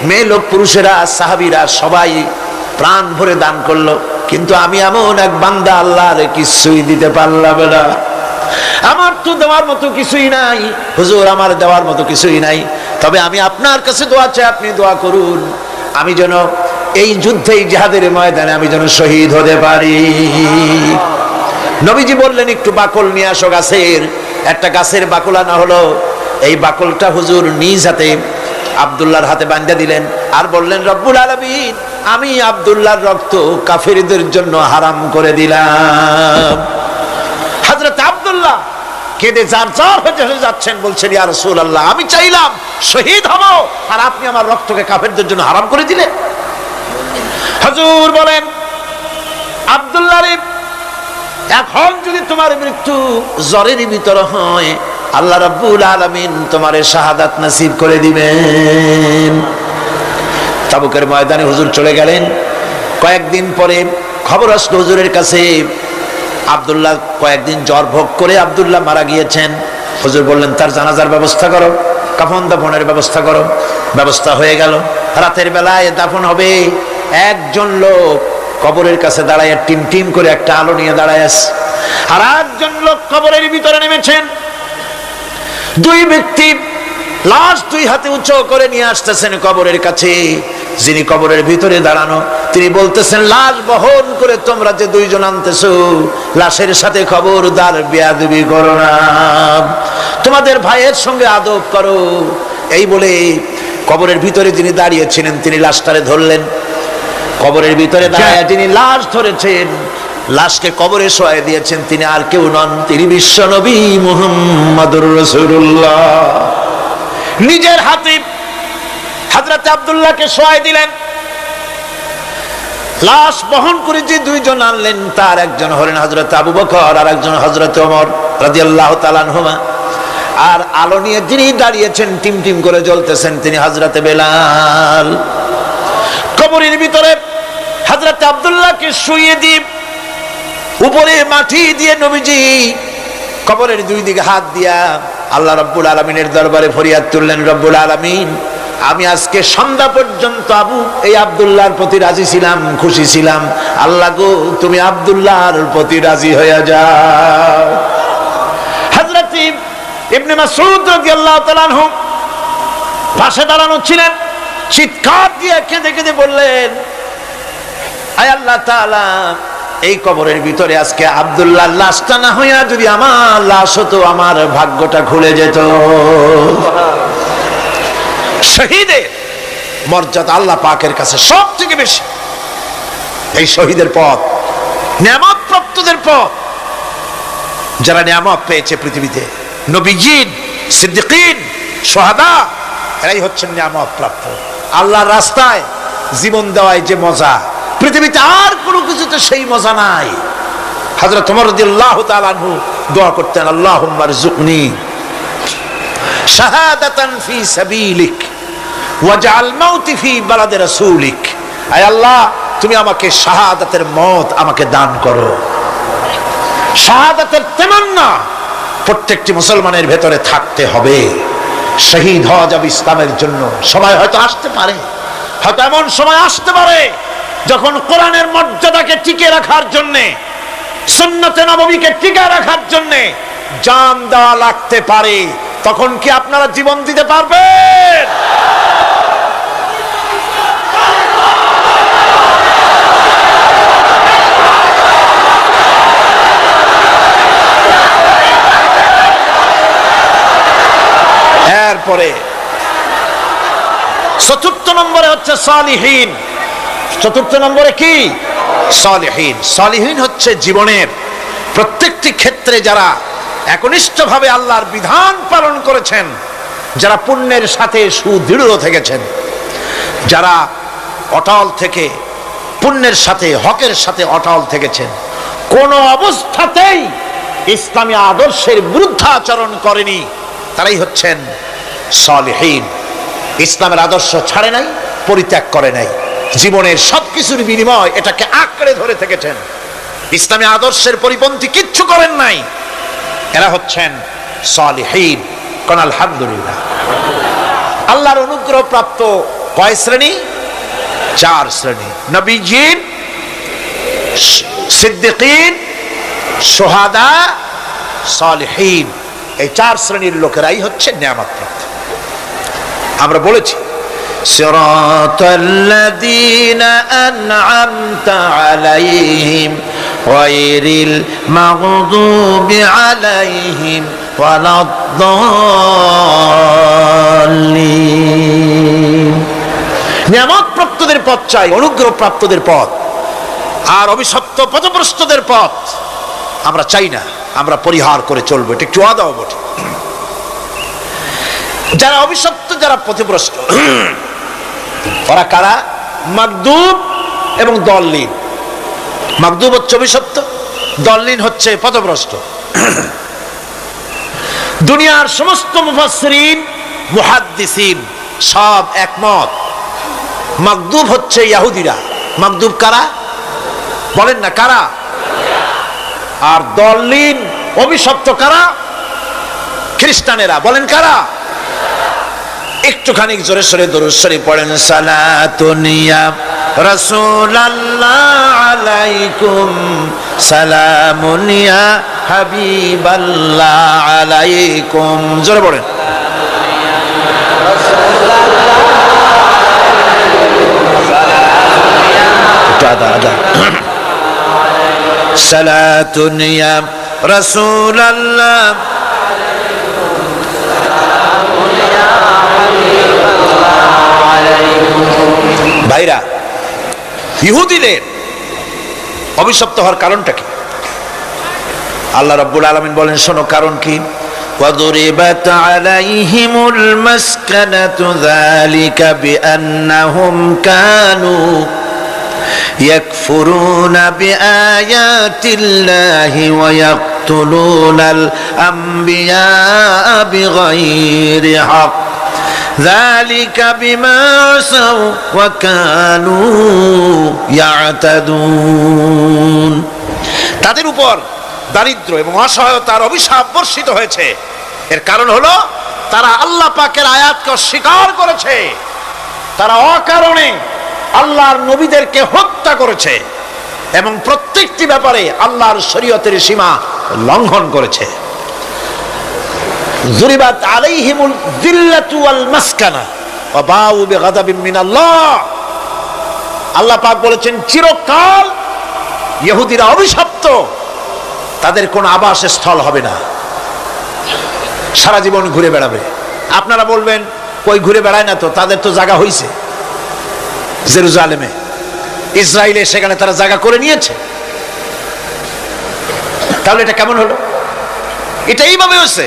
B: মেয়ে লোক পুরুষেরা সাহাবীরা সবাই প্রাণ ভরে দান করলো, কিন্তু আমি এমন এক বান্দা, আল্লাহর কিছুই দিতে পারলাম না। আমার তো দেওয়ার মতো কিছুই নাই হুজুর, আমার দেওয়ার মতো কিছুই নাই। তবে আমি আপনার কাছে দোয়া চাই, আপনি দোয়া করুন, আমি যেন এই যুদ্ধে, এই জিহাদের ময়দানে আমি যেন শহীদ হতে পারি। নবীজি বললেন, একটু বাকল নিয়ে আসো গাছের। একটা গাছের বাকল আনা হলো। এই বাকলটা হুজুর নিজ হাতে আব্দুল্লাহর হাতে বাঁধা দিলেন আর বললেন, রব্বুল আলামিন, আমি আব্দুল্লাহর রক্ত কাফেরদের জন্য হারাম করে দিলাম। হযরত আব্দুল্লাহ কেঁদে জারজার হয়ে যাচ্ছেন, বলছেন, ইয়া রাসূলুল্লাহ, আমি চাইলাম শহীদ হব, আর আপনি আমার রক্তকে কাফেরদের জন্য হারাম করে দিলেন। হুজুর বলেন, আব্দুল্লাহ রে, এখন যদি তোমার মৃত্যু জ্বরের ভিতর হয়, আল্লাহ রাব্বুল আলামিন তোমারে শাহাদাত নসিব করে দিবেন। তাবুকের ময়দানে হুজুর চলে গেলেন। কয়েকদিন পরে খবর আসলো হুজুরের কাছে, আব্দুল্লাহ কয়েকদিন জ্বর ভোগ করে আব্দুল্লাহ মারা গিয়েছেন। হুজুর বললেন, তার জানাজার ব্যবস্থা করো, কাফন দাফনের ব্যবস্থা করো। ব্যবস্থা হয়ে গেল। রাতের বেলায় দাফন হবে। একজন লোক কবরের কাছে দাঁড়ায় টিম টিম করে একটা আলো নিয়ে দাঁড়ায় আছে, আর একজন লোক কবরের ভিতরে নেমেছেন। 2 ব্যক্তি লাশ 2 হাতে উঁচু করে নিয়ে আসতেছেন কবরের কাছে। যিনি কবরের ভিতরে দাঁড়ানো, তিনি বলতেছেন, লাশ বহন করে তোমরা যে 2 জন আনতেছো, লাশের সাথে খবরদার বেয়াদবি করো না, তোমাদের ভাইয়ের সঙ্গে আদব করো। এই বলে কবরের ভিতরে যিনি দাঁড়িয়েছিলেন, তিনি লাশটারে ধরলেন। কবরের ভিতরে দাঁড়ায় যিনি লাশ ধরেছেন, লাশকে কবরে শোয়াই দিয়েছেন, তিনি আর কেউ নন, তিনি বিশ্ব নবী মুহাম্মদুর রাসূলুল্লাহ। নিজের হাতে হযরত আব্দুল্লাহকে শোয়াই দিলেন। লাশ বহন করে যে 2 জন আনলেন, তার একজন হলেন হযরত আবু বকর, আর একজন হযরত ওমর রাদিয়াল্লাহু তাআলা আনহুমা। আর আলো নিয়ে যিনি দাঁড়িয়েছেন, টিম টিম করে জ্বলতেছেন, তিনি হযরত বেলাল। কবরের ভিতরে হযরত আব্দুল্লাহকে শুইয়ে দিয়ে উপরে মাটি দিয়ে নবীজি কবরের 2 দিকে হাত দিয়া আল্লাহ রাব্বুল আলামিনের দরবারে ফরিয়াদ তুললেন, রব্বুল আলামিন, আমি আজকে সন্ধ্যা পর্যন্ত এই আব্দুল্লাহর প্রতি রাজি ছিলাম, খুশি ছিলাম। আল্লাহ গো, তুমি আব্দুল্লাহর প্রতি রাজি হয়ে যাও। হযরত ইবনে মাসউদ রাদিয়াল্লাহু তাআলা আনহু পাশে দাঁড়ানো ছিলেন। চিৎকার দিয়ে কেঁদে কেঁদে বললেন, আয় আল্লাহ তাআলা, এই কবরের ভিতরে আজকে আব্দুল্লাহ লাশটা না হইয়া যদি আমার লাশ হতো, আমার ভাগ্যটা খুলে যেত। শহীদের মর্যাদা আল্লাহ পাকের কাছে সব থেকে বেশি। এই শহীদের পথ নিয়ামত প্রাপ্তদের পথ। যারা নিয়ামত পেয়েছে পৃথিবীতে, নবীজিন, সিদ্দিকিন, শুহাদা, এরাই হচ্ছেন নিয়ামত প্রাপ্ত। আল্লাহর রাস্তায় জীবন দেওয়ায় যে মজা, পৃথিবীতে আর কোনো কিছুতে সেই মজা নাই। হযরত ওমর রাদিয়াল্লাহু তাআলা আনহু দোয়া করতেন, আল্লাহুম্মা রযুকনি শাহাদাতান ফি সাবিলিক ওয়াজআল মাউতি ফি বালাদি রাসূলিক। আয় আল্লাহ, তুমি আমাকে শাহাদাতের মত আমাকে দান করো। শাহাদাতের তামান্না প্রত্যেকটি মুসলমানের ভেতরে থাকতে হবে। শহীদ হওয়া যাবে ইসলামের জন্য। সময় হয়তো আসতে পারে, হয়তো এমন সময় আসতে পারে যখন কোরআনের মর্যাদাকে টিকে রাখার জন্য, সুন্নতে নববীকে টিকে রাখার জন্য জান দেওয়া লাগতে পারে। তখন কি আপনারা জীবন দিতে পারবেন? এরপরে চতুর্থ নম্বরে হচ্ছে সালিহিন। চতুর্থ নম্বরে কি? সালিহিন। সালিহিন হচ্ছে জীবনের প্রত্যেকটি ক্ষেত্রে যারা একনিষ্ঠভাবে আল্লাহর বিধান পালন করেছেন, যারা পুণ্যের সাথে সুদৃঢ় থেকেছেন, যারা অটল থেকে পুণ্যের সাথে হকের সাথে অটল থেকেছেন, কোন অবস্থাতেই ইসলামী আদর্শের বিরুদ্ধাচরণ করেনি, তারাই হচ্ছেন সালিহিন। ইসলামের আদর্শ ছাড়ে নাই, পরিত্যাগ করে নাই, জীবনের সবকিছুর বিনিময় এটাকে আঁকড়ে ধরে থেকেছেন, ইসলামী আদর্শের পরিপন্থী কিচ্ছু করেন নাই। এরা হচ্ছেন সালিহিন। কোন আলহামদুলিল্লাহ। আল্লাহর অনুগ্রহ প্রাপ্ত কয় শ্রেণী? 4 শ্রেণী। নবীজিন, সিদ্দিকিন, শুহাদা, সালিহিন। এই 4 শ্রেণীর লোকেরাই হচ্ছে নিয়ামত প্রাপ্ত। আমরা বলেছি সিরাতাল্লাযীনা আন'আমতা আলাইহিম গায়রিল মাগদুবি আলাইহিম ওয়ালাদ-দাল্লিন। নিয়ামত প্রাপ্তদের পথ চাই, অনুগ্রহ প্রাপ্তদের পথ। আর অভিশপ্ত পথভ্রষ্টদের পথ আমরা চাই না, আমরা পরিহার করে চলবো। এটা একটু ওয়াদাও বটে। যারা অভিশপ্ত, যারা পথভ্রষ্ট, ওরা কারা? মাগদুব এবং দল্লিন। মাগদুব হচ্ছে অভিশপ্ত, দল্লিন হচ্ছে পথভ্রষ্ট। দুনিয়ার সমস্ত মুফাসসিরিন, মুহাদ্দিসিন সব একমত, মাগদুব হচ্ছে ইহুদিরা। মাগদুব কারা? বলেন না কারা? আর দল্লিন, অভিশপ্ত কারা? খ্রিস্টানেরা। বলেন কারা? একটুখানি জোরে সোরে দরুদ শরীফ পড়েন। সালাতুন ইয়া রাসূলুল্লাহ আলাইকুম, সালামুন ইয়া হাবিবাল্লাহ আলাইকুম। জোরে পড়েন। সালাতুন ইয়া রাসূলুল্লাহ। ভাইরা, ইহুদিদের অভিশপ্ত হওয়ার কারণটা কি? আল্লাহ রাব্বুল আলামিন বলেন, শোনো কারণ কি। وَضُرِبَتْ عَلَيْهِمُ الْمَسْكَنَةُ ذَلِكَ بِأَنَّهُمْ كَانُوا يَكْفُرُونَ بِآيَاتِ اللَّهِ وَيَقْتُلُونَ الْأَنْبِيَاءَ بِغَيْرِ حَقٍّ ذَلِكَ بِمَا عَصَوْا وَكَانُوا يَعْتَدُونَ। তাদের উপর দারিদ্র এবং অসহায়তার অভিশাপ বর্ষিত হয়েছে। এর কারণ হলো তারা আল্লাহ পাকের আয়াতকে অস্বীকার করেছে, তারা অকারণে আল্লাহর নবীদেরকে হত্যা করেছে এবং প্রত্যেকটি ব্যাপারে আল্লাহর শরীয়তের সীমা লঙ্ঘন করেছে। যুরিবাত আলাইহিমুল যিল্লাতু ওয়াল মাসকানা ওয়া বাউ বিগাদাবিন মিনাল্লাহ। আল্লাহ পাক বলেছেন চিরকাল ইহুদিরা অভিশপ্ত, তাদের কোনো আবাসস্থল হবে না, সারা জীবন ঘুরে বেড়াবে। আপনারা বলবেন কই ঘুরে বেড়ায় না, তো তাদের তো জায়গা হইছে জেরুজালেমে, ইসরায়েলে, সেখানে তারা জায়গা করে নিয়েছে। তাহলে এটা কেমন হলো? এটা এইভাবে হচ্ছে,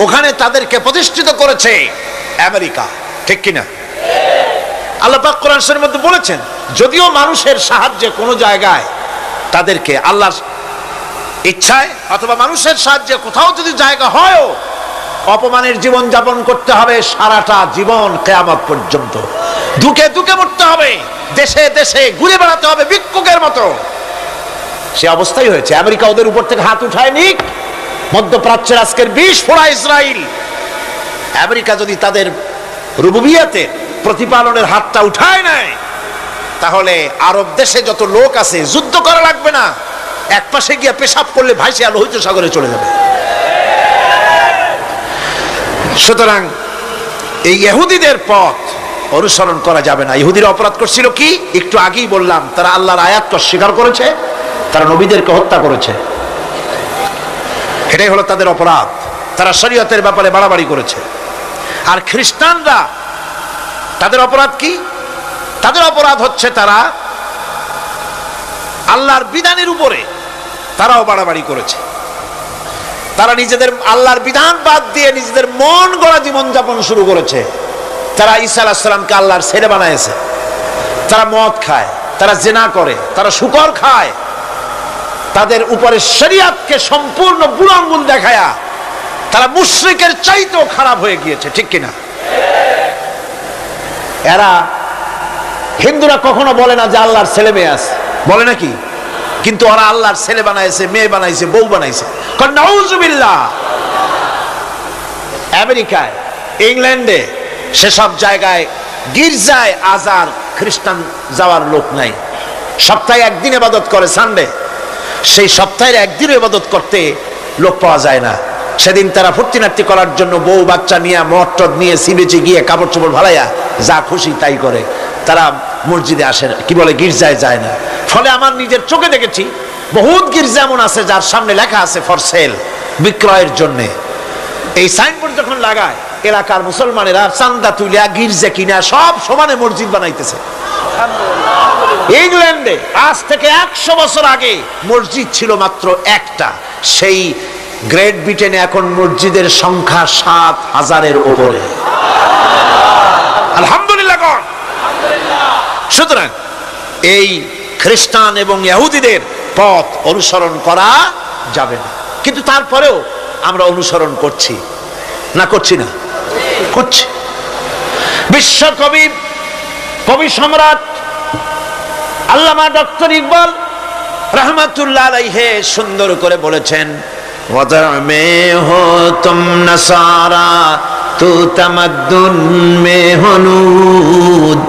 B: ওখানে তাদেরকে প্রতিষ্ঠিত করেছে আমেরিকা, ঠিক কিনা? আল্লাহ পাক কোরআন শরীফের মধ্যে বলেছেন, যদিও মানুষের সাহায্যে কোনো জায়গায় তাদেরকে আল্লাহর ইচ্ছায় অথবা মানুষের সাহায্যে কোথাও যদি জায়গা হয়ও, অপমানের জীবন যাপন করতে হবে সারাটা জীবন, কিয়ামত পর্যন্ত দুঃখে দুঃখে মরতে হবে, দেশে দেশে ঘুরে বেড়াতে হবে ভিক্ষুকের মতো। সে অবস্থাই হয়েছে। আমেরিকা ওদের উপর থেকে হাত উঠায় নিক, মধ্যপ্রাচ্যের আজকের 20 ফোড়া ইসরায়েল, আমেরিকা যদি তাদের রুবুবিয়াতে প্রতিপালনের হাতটা উঠায় নেয়, তাহলে আরব দেশে যত লোক আছে যুদ্ধ করা লাগবে না, এক পাশে গিয়ে পেশাব করলে ভাইসে লোহিত সাগরে চলে যাবে। সুতরাং এই ইহুদিদের পথ অনুসরণ করা যাবে না। ইহুদিরা অপরাধ করছিল কি? একটু আগেই বললাম, তারা আল্লাহর আয়াতকে অস্বীকার করেছে, তারা নবীদেরকে হত্যা করেছে, এটাই হলো তাদের অপরাধ। তারা শরীয়তের ব্যাপারে বাড়াবাড়ি করেছে। আর খ্রিস্টানরা, তাদের অপরাধ কি? তাদের অপরাধ হচ্ছে তারা আল্লাহর বিধানের উপরে তারাও বাড়াবাড়ি করেছে। তারা নিজেদের আল্লাহর বিধান বাদ দিয়ে নিজেদের মন গড়া জীবন যাপন শুরু করেছে। তারা ঈসা আলাইহিস সালামকে আল্লাহর ছেলে বানাইছে। তারা মদ খায়, তারা জিনা করে, তারা শুকর খায়। তাদের উপরে শরীয়তকে সম্পূর্ণ বুড়ো আঙ্গুল দেখায়া তারা মুশরিকের চাইতেও খারাপ হয়ে গিয়েছে, ঠিক কিনা? এরা, হিন্দুরা কখনো বলে না যে আল্লাহর ছেলে মেয়ে আছে, বলে নাকি? কিন্তু ওরা আল্লাহর ছেলে বানাইছে, মেয়ে বানাইছে, বউ বানাইছে। নাউজুবিল্লাহ। আমেরিকায়, ইংল্যান্ডে, সেসব জায়গায় গির্জায় আজার খ্রিস্টান যাওয়ার লোক নাই। সপ্তাহে একদিন ইবাদত করে, সানডে। সেই সপ্তাহের একদিন ইবাদত করতে লোক পাওয়া যায় না। সেদিন তারা ফুর্তি নাট্য করার জন্য বউ বাচ্চা নিয়ে, মদ টদ নিয়ে, সিবেচে গিয়ে কাপড় চোপড় ভালাইয়া যা খুশি তাই করে। তারা মসজিদে আসে না, কি বলে, গির্জায় যায় না। ফলে আমার নিজের চোখে দেখেছি বহুত গির্জা এমন আছে যার সামনে লেখা আছে ফর সেল, বিক্রয়ের জন্য। এই সাইনবোর্ড যখন লাগায়, এলাকার মুসলমানেরা চান্দা তুলিয়া গির্জা কিনা সব সমানে মসজিদ বানাইতেছে। ইংল্যান্ডে আজ থেকে 100 বছর আগে মসজিদ ছিল মাত্র একটা। সেই গ্রেট ব্রিটেনে এখন মসজিদের সংখ্যা 7000-এর উপরে। আলহামদুলিল্লাহ। সুতরাং এই খ্রিস্টান এবং ইহুদিদের পথ অনুসরণ করা যাবে না। কিন্তু তারপরেও আমরা অনুসরণ করছি না, করছি না? করছি। বিশ্বকবি, কবি সম্রাট আল্লামা ডক্টর ইকবাল রহমাতুল্লাহ আলাইহি সুন্দর করে বলেছেন, ওয়াদা মে হো তুম নসারা তু তামাদ্দুন মে হনুদ,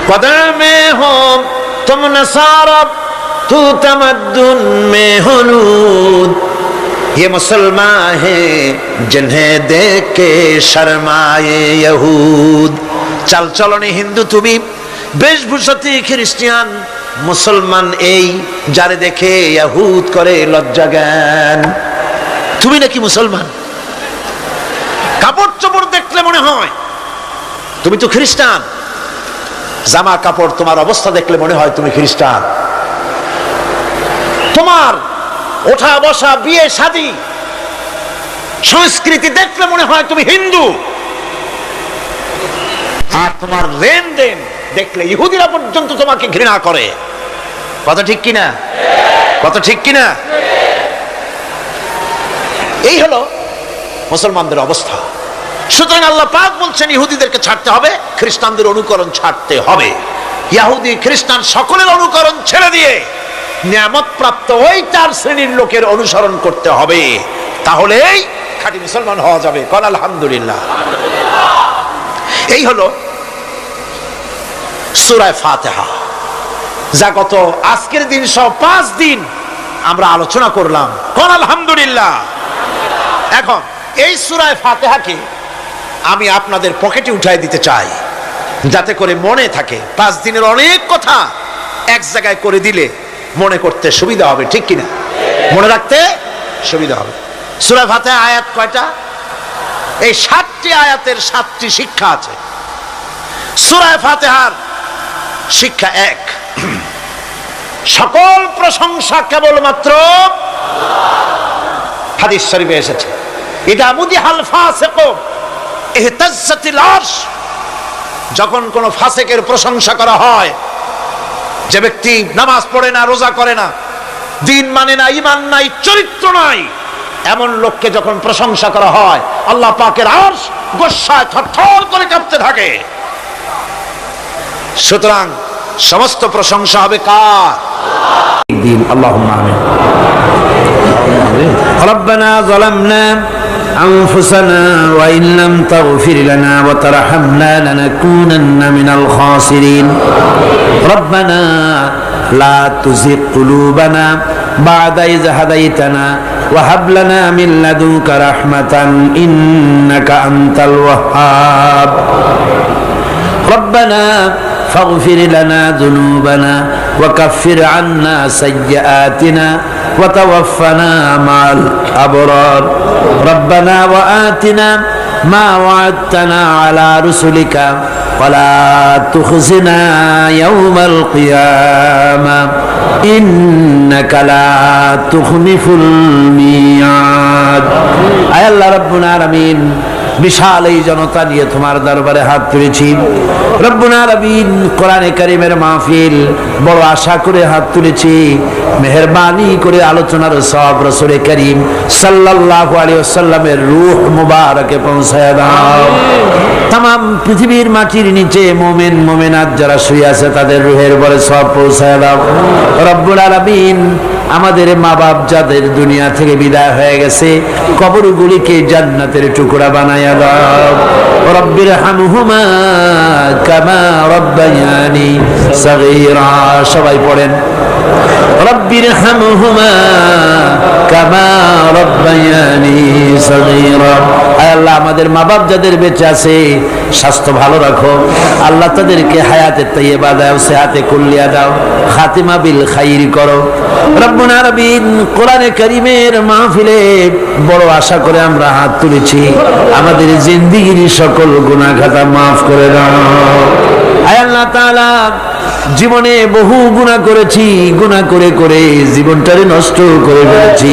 B: ওয়াদা মে হো তুম নসারা তু তামাদ্দুন মে হনুদ, ये मुसलमान है जिन्हें देख के शर्माए यहूद। चल चलने हिंदू তুমি, বেশভূষাতে খ্রিস্টান, মুসলমান এই যারে দেখে ইহুদ করে লজ্জা জ্ঞান। তুমি নাকি মুসলমান? কাপড় চোপড় দেখলে মনে হয় তুমি তো খ্রিস্টান। জামা কাপড়, তোমার অবস্থা দেখলে মনে হয় তুমি খ্রিস্টান। তোমার ওঠা বসা, বিয়ে শাদী, সংস্কৃতি দেখলে মনে হয় তুমি হিন্দু। আর তোমার লেনদেন দেখলে ইহুদিরা পর্যন্ত তোমাকে ঘৃণা করে। কথা ঠিক কিনা? কথা ঠিক কিনা? এই হলো মুসলমানদের অবস্থা। সুতরাং আল্লাহ পাক বলছেন ইহুদিদেরকে ছাড়তে হবে, খ্রিস্টানদের অনুকরণ ছাড়তে হবে। ইহুদি খ্রিস্টান সকলের অনুকরণ ছেড়ে দিয়ে নিয়ামত প্রাপ্ত ওই 4 শ্রেণীর লোকের অনুসরণ করতে হবে, তাহলেই খাঁটি মুসলমান হওয়া যাবে। কোন আলহামদুলিল্লাহ। এই হলো সূরা ফাতিহা, যা গত আজকের দিন সহ 5 দিন আমরা আলোচনা করলাম। কোন আলহামদুলিল্লাহ। এখন এই সূরা ফাতিহাকে আমি আপনাদের পকেটে উঠাই দিতে চাই, যাতে করে মনে থাকে। 5 দিনের অনেক কথা এক জায়গায় করে দিলে মনে করতে সুবিধা হবে, ঠিক কিনা? মনে রাখতে সুবিধা হবে। সূরা ফাতিহা আয়াত কয়টা? এই 7টি আয়াতের 7টি শিক্ষা আছে। সূরা ফাতিহার শিক্ষা 1, সকল প্রশংসা কেবলমাত্র হাদিস শরীফে এসেছে, ইদা মুদিহাল ফাসিকু ইহতাজ্জাতিল আরশ, যখন কোন ফাসিকের প্রশংসা করা হয়, যে ব্যক্তি নামাজ পড়ে না, রোজা করে না, দিন মানে না, ঈমান নাই, চরিত্র নাই, এমন লোককে যখন প্রশংসা করা হয়, আল্লাহ পাকের আরশ গোসায় থরথর করে কাঁপতে থাকে। সুতরাং সমস্ত প্রশংসা হবে কার? আল্লাহুম্মা আমিন। রব্বানা যালামনা أنفسنا وإن لم تغفر لنا وترحمنا لنكونن من الخاسرين ربنا لا تزغ قلوبنا بعد إذ هديتنا وهب لنا من لدنك رحمة إنك أنت الوهاب ربنا فاغفر لنا ذنوبنا وكفر عنا سيئاتنا وتوفنا مع الأبرار ربنا وآتنا ما وعدتنا على رسلك ولا تخزنا يوم القيامة إنك لا تخلف الميعاد أي الله رب العالمين বিশাল এই জনতা নিয়ে তোমার দরবারে হাত তুলেছি রব্বুল আলামিন। কোরআনে কারীমের মাহফিল বড় আশা করে হাত তুলেছি, মেহেরবানি করে আলোচনার সওয়াব রাসূল করিম সাল্লাল্লাহু আলাইহি ওয়াসাল্লামের রূহ মুবারকে পৌঁছায় দাও। तमाम পৃথিবীর মাটির নিচে মুমিন মুমিনাত যারা শুয়ে আছে তাদের রূহের উপরে সওয়াব পৌঁছায় দাও রব্বুল আলামিন। আমাদের মা বাপ যাদের দুনিয়া থেকে বিদায় হয়ে গেছে, কবরগুলিকে জান্নাতের টুকরা বানায়া দাও। রব্বির হামহুমা কামা রব্বায়ানি সগীরা, সবাই পড়েন রব্বির হামহুমা কামা রব্বায়ানি সগীরা। আয় আল্লাহ, আমাদের মা বাপ যাদের বেঁচে আছে স্বাস্থ্য ভালো রাখো আল্লাহ, তাদেরকে হায়াতে তাইয়্যিবা দাও, সেহাতে কুল্লিয়া দাও, খাতিমা বিল খাইর করো রব্বুল আলামিন। কোরআনে কারীমের মাহফিলে বড় আশা করে আমরা হাত তুলেছি, আমাদের জিন্দেগির সকল গুনাহ খাতা মাফ করে দাও। আয় আল্লাহ তাআলা, জীবনে বহু গুনাহ করেছি, গুনাহ করে করে জীবনটারে নষ্ট করে ফেলেছি।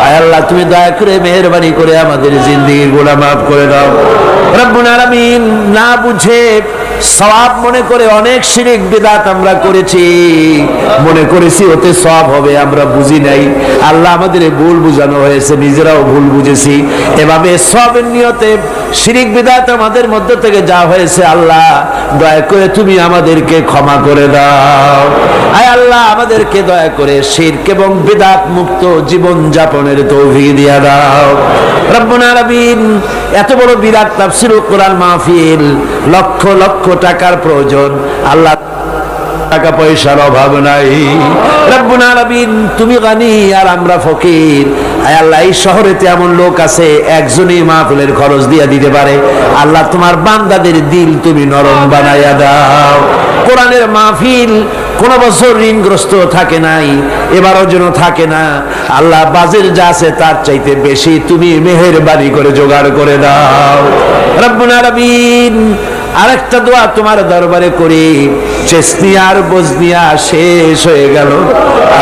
B: আয় আল্লাহ, তুমি দয়া করে মেহেরবানি করে আমাদের জিন্দেগির গুনাহ মাফ করে দাও রব্বুল আলামিন। না বুঝে সওয়াব মনে করে অনেক শিরক বিদআত আমরা করেছি, মনে করেছি ওতে সওয়াব হবে, আমরা বুঝি নাই। আল্লাহ, আমাদের ভুল বুঝানো হয়েছে, নিজেরাও ভুল বুঝেছি। এভাবে সওয়াবের নিয়তে শিরক বিদআত আমাদের মধ্য থেকে যা হয়েছে, আল্লাহ দয়া করে তুমি আমাদেরকে ক্ষমা করে দাও। আয় আল্লাহ, আমাদেরকে দয়া করে শিরক এবং বিদআত মুক্ত জীবন যাপনের তৌফিক দিয়া দাও রব্বুল আলামিন। এত বড় বিরাট তাফসীরুল কোরআন মাহফিল, লক্ষ লক্ষ টাকার প্রয়োজন, আল্লাহ টাকা পয়সার অভাব নাই রব্বুল আলামিন। তুমি গানি আর আমরা ফকির। আয় আল্লাহ, এই শহরেতে এমন লোক আছে একজনই মাহফিলের খরচ দিয়ে দিতে পারে। আল্লাহ, তোমার বান্দাদের দিল তুমি নরম বানাইয়া দাও। কোরআনের মাহফিল কোন বছর ঋণগ্রস্ত থাকে নাই, এবারও যেন থাকে না। আল্লাহ, বাজের যা আছে তার চাইতে বেশি তুমি মেহেরবানি করে জোগাড় করে দাও রব্বুল আলামিন। আরেকটা দোয়া তোমার দরবারে করি, চেসনিয়া আর বজনিয়া শেষ হয়ে গেল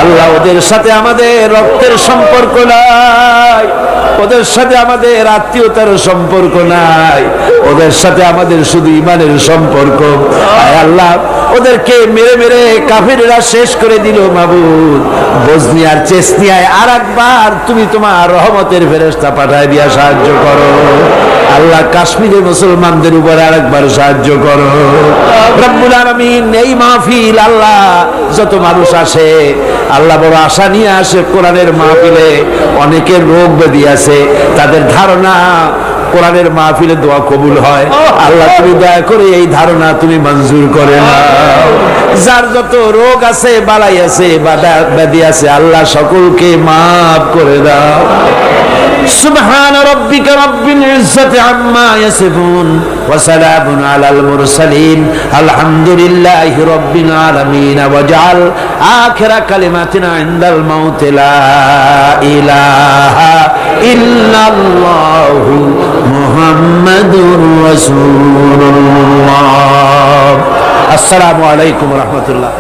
B: আল্লাহ, ওদের সাথে আমাদের রক্তের সম্পর্ক নাই, ওদের সাথে আমাদের আত্মীয়তার সম্পর্ক নাই, ওদের সাথে আমাদের শুধু ইমানের সম্পর্ক। আয় আল্লাহ, ওদেরকে মেরে মেরে কাফিররা শেষ করে দিল মাবুদ। বজনিয়ার চেসনিয়ায় আর একবার তুমি তোমার রহমতের ফেরেশতা পাঠায় দিয়া সাহায্য করো আল্লাহ। কাশ্মীরের মুসলমানদের উপর আরেকবার সাহায্য করো রব্বুল আলামিন। এই মাহফিল আল্লাহ, যত মানুষ আসে আল্লাহ বড় আশা নিয়ে আসে কোরআনের মাহফিলে, অনেকের রোগ ব্যাধি আছে, তাদের ধারণা কোরআনের মাহফিলে দোয়া কবুল হয়। আল্লাহ, তুমি দয়া করে এই ধারণা তুমি মঞ্জুর করে নাও। যার যত রোগ আছে, বালাই আছে, ব্যাধি আছে, আল্লাহ সকলকে মাফ করে দাও।
A: সুবহান রাব্বিকা রাব্বিল ইজ্জাতি আম্মা ইয়াসিফুন ওয়া সালামুন আলাল মুরসালিন আলহামদুলিল্লাহি রাব্বিল আলামিন ওয়াজআল আখিরা কালিমাতিনা ইনদাল মাউত লা ইলাহা ইল্লাল্লাহু মুহাম্মাদুর রাসূলুল্লাহ। আসসালামু আলাইকুম ওয়া রাহমাতুল্লাহ।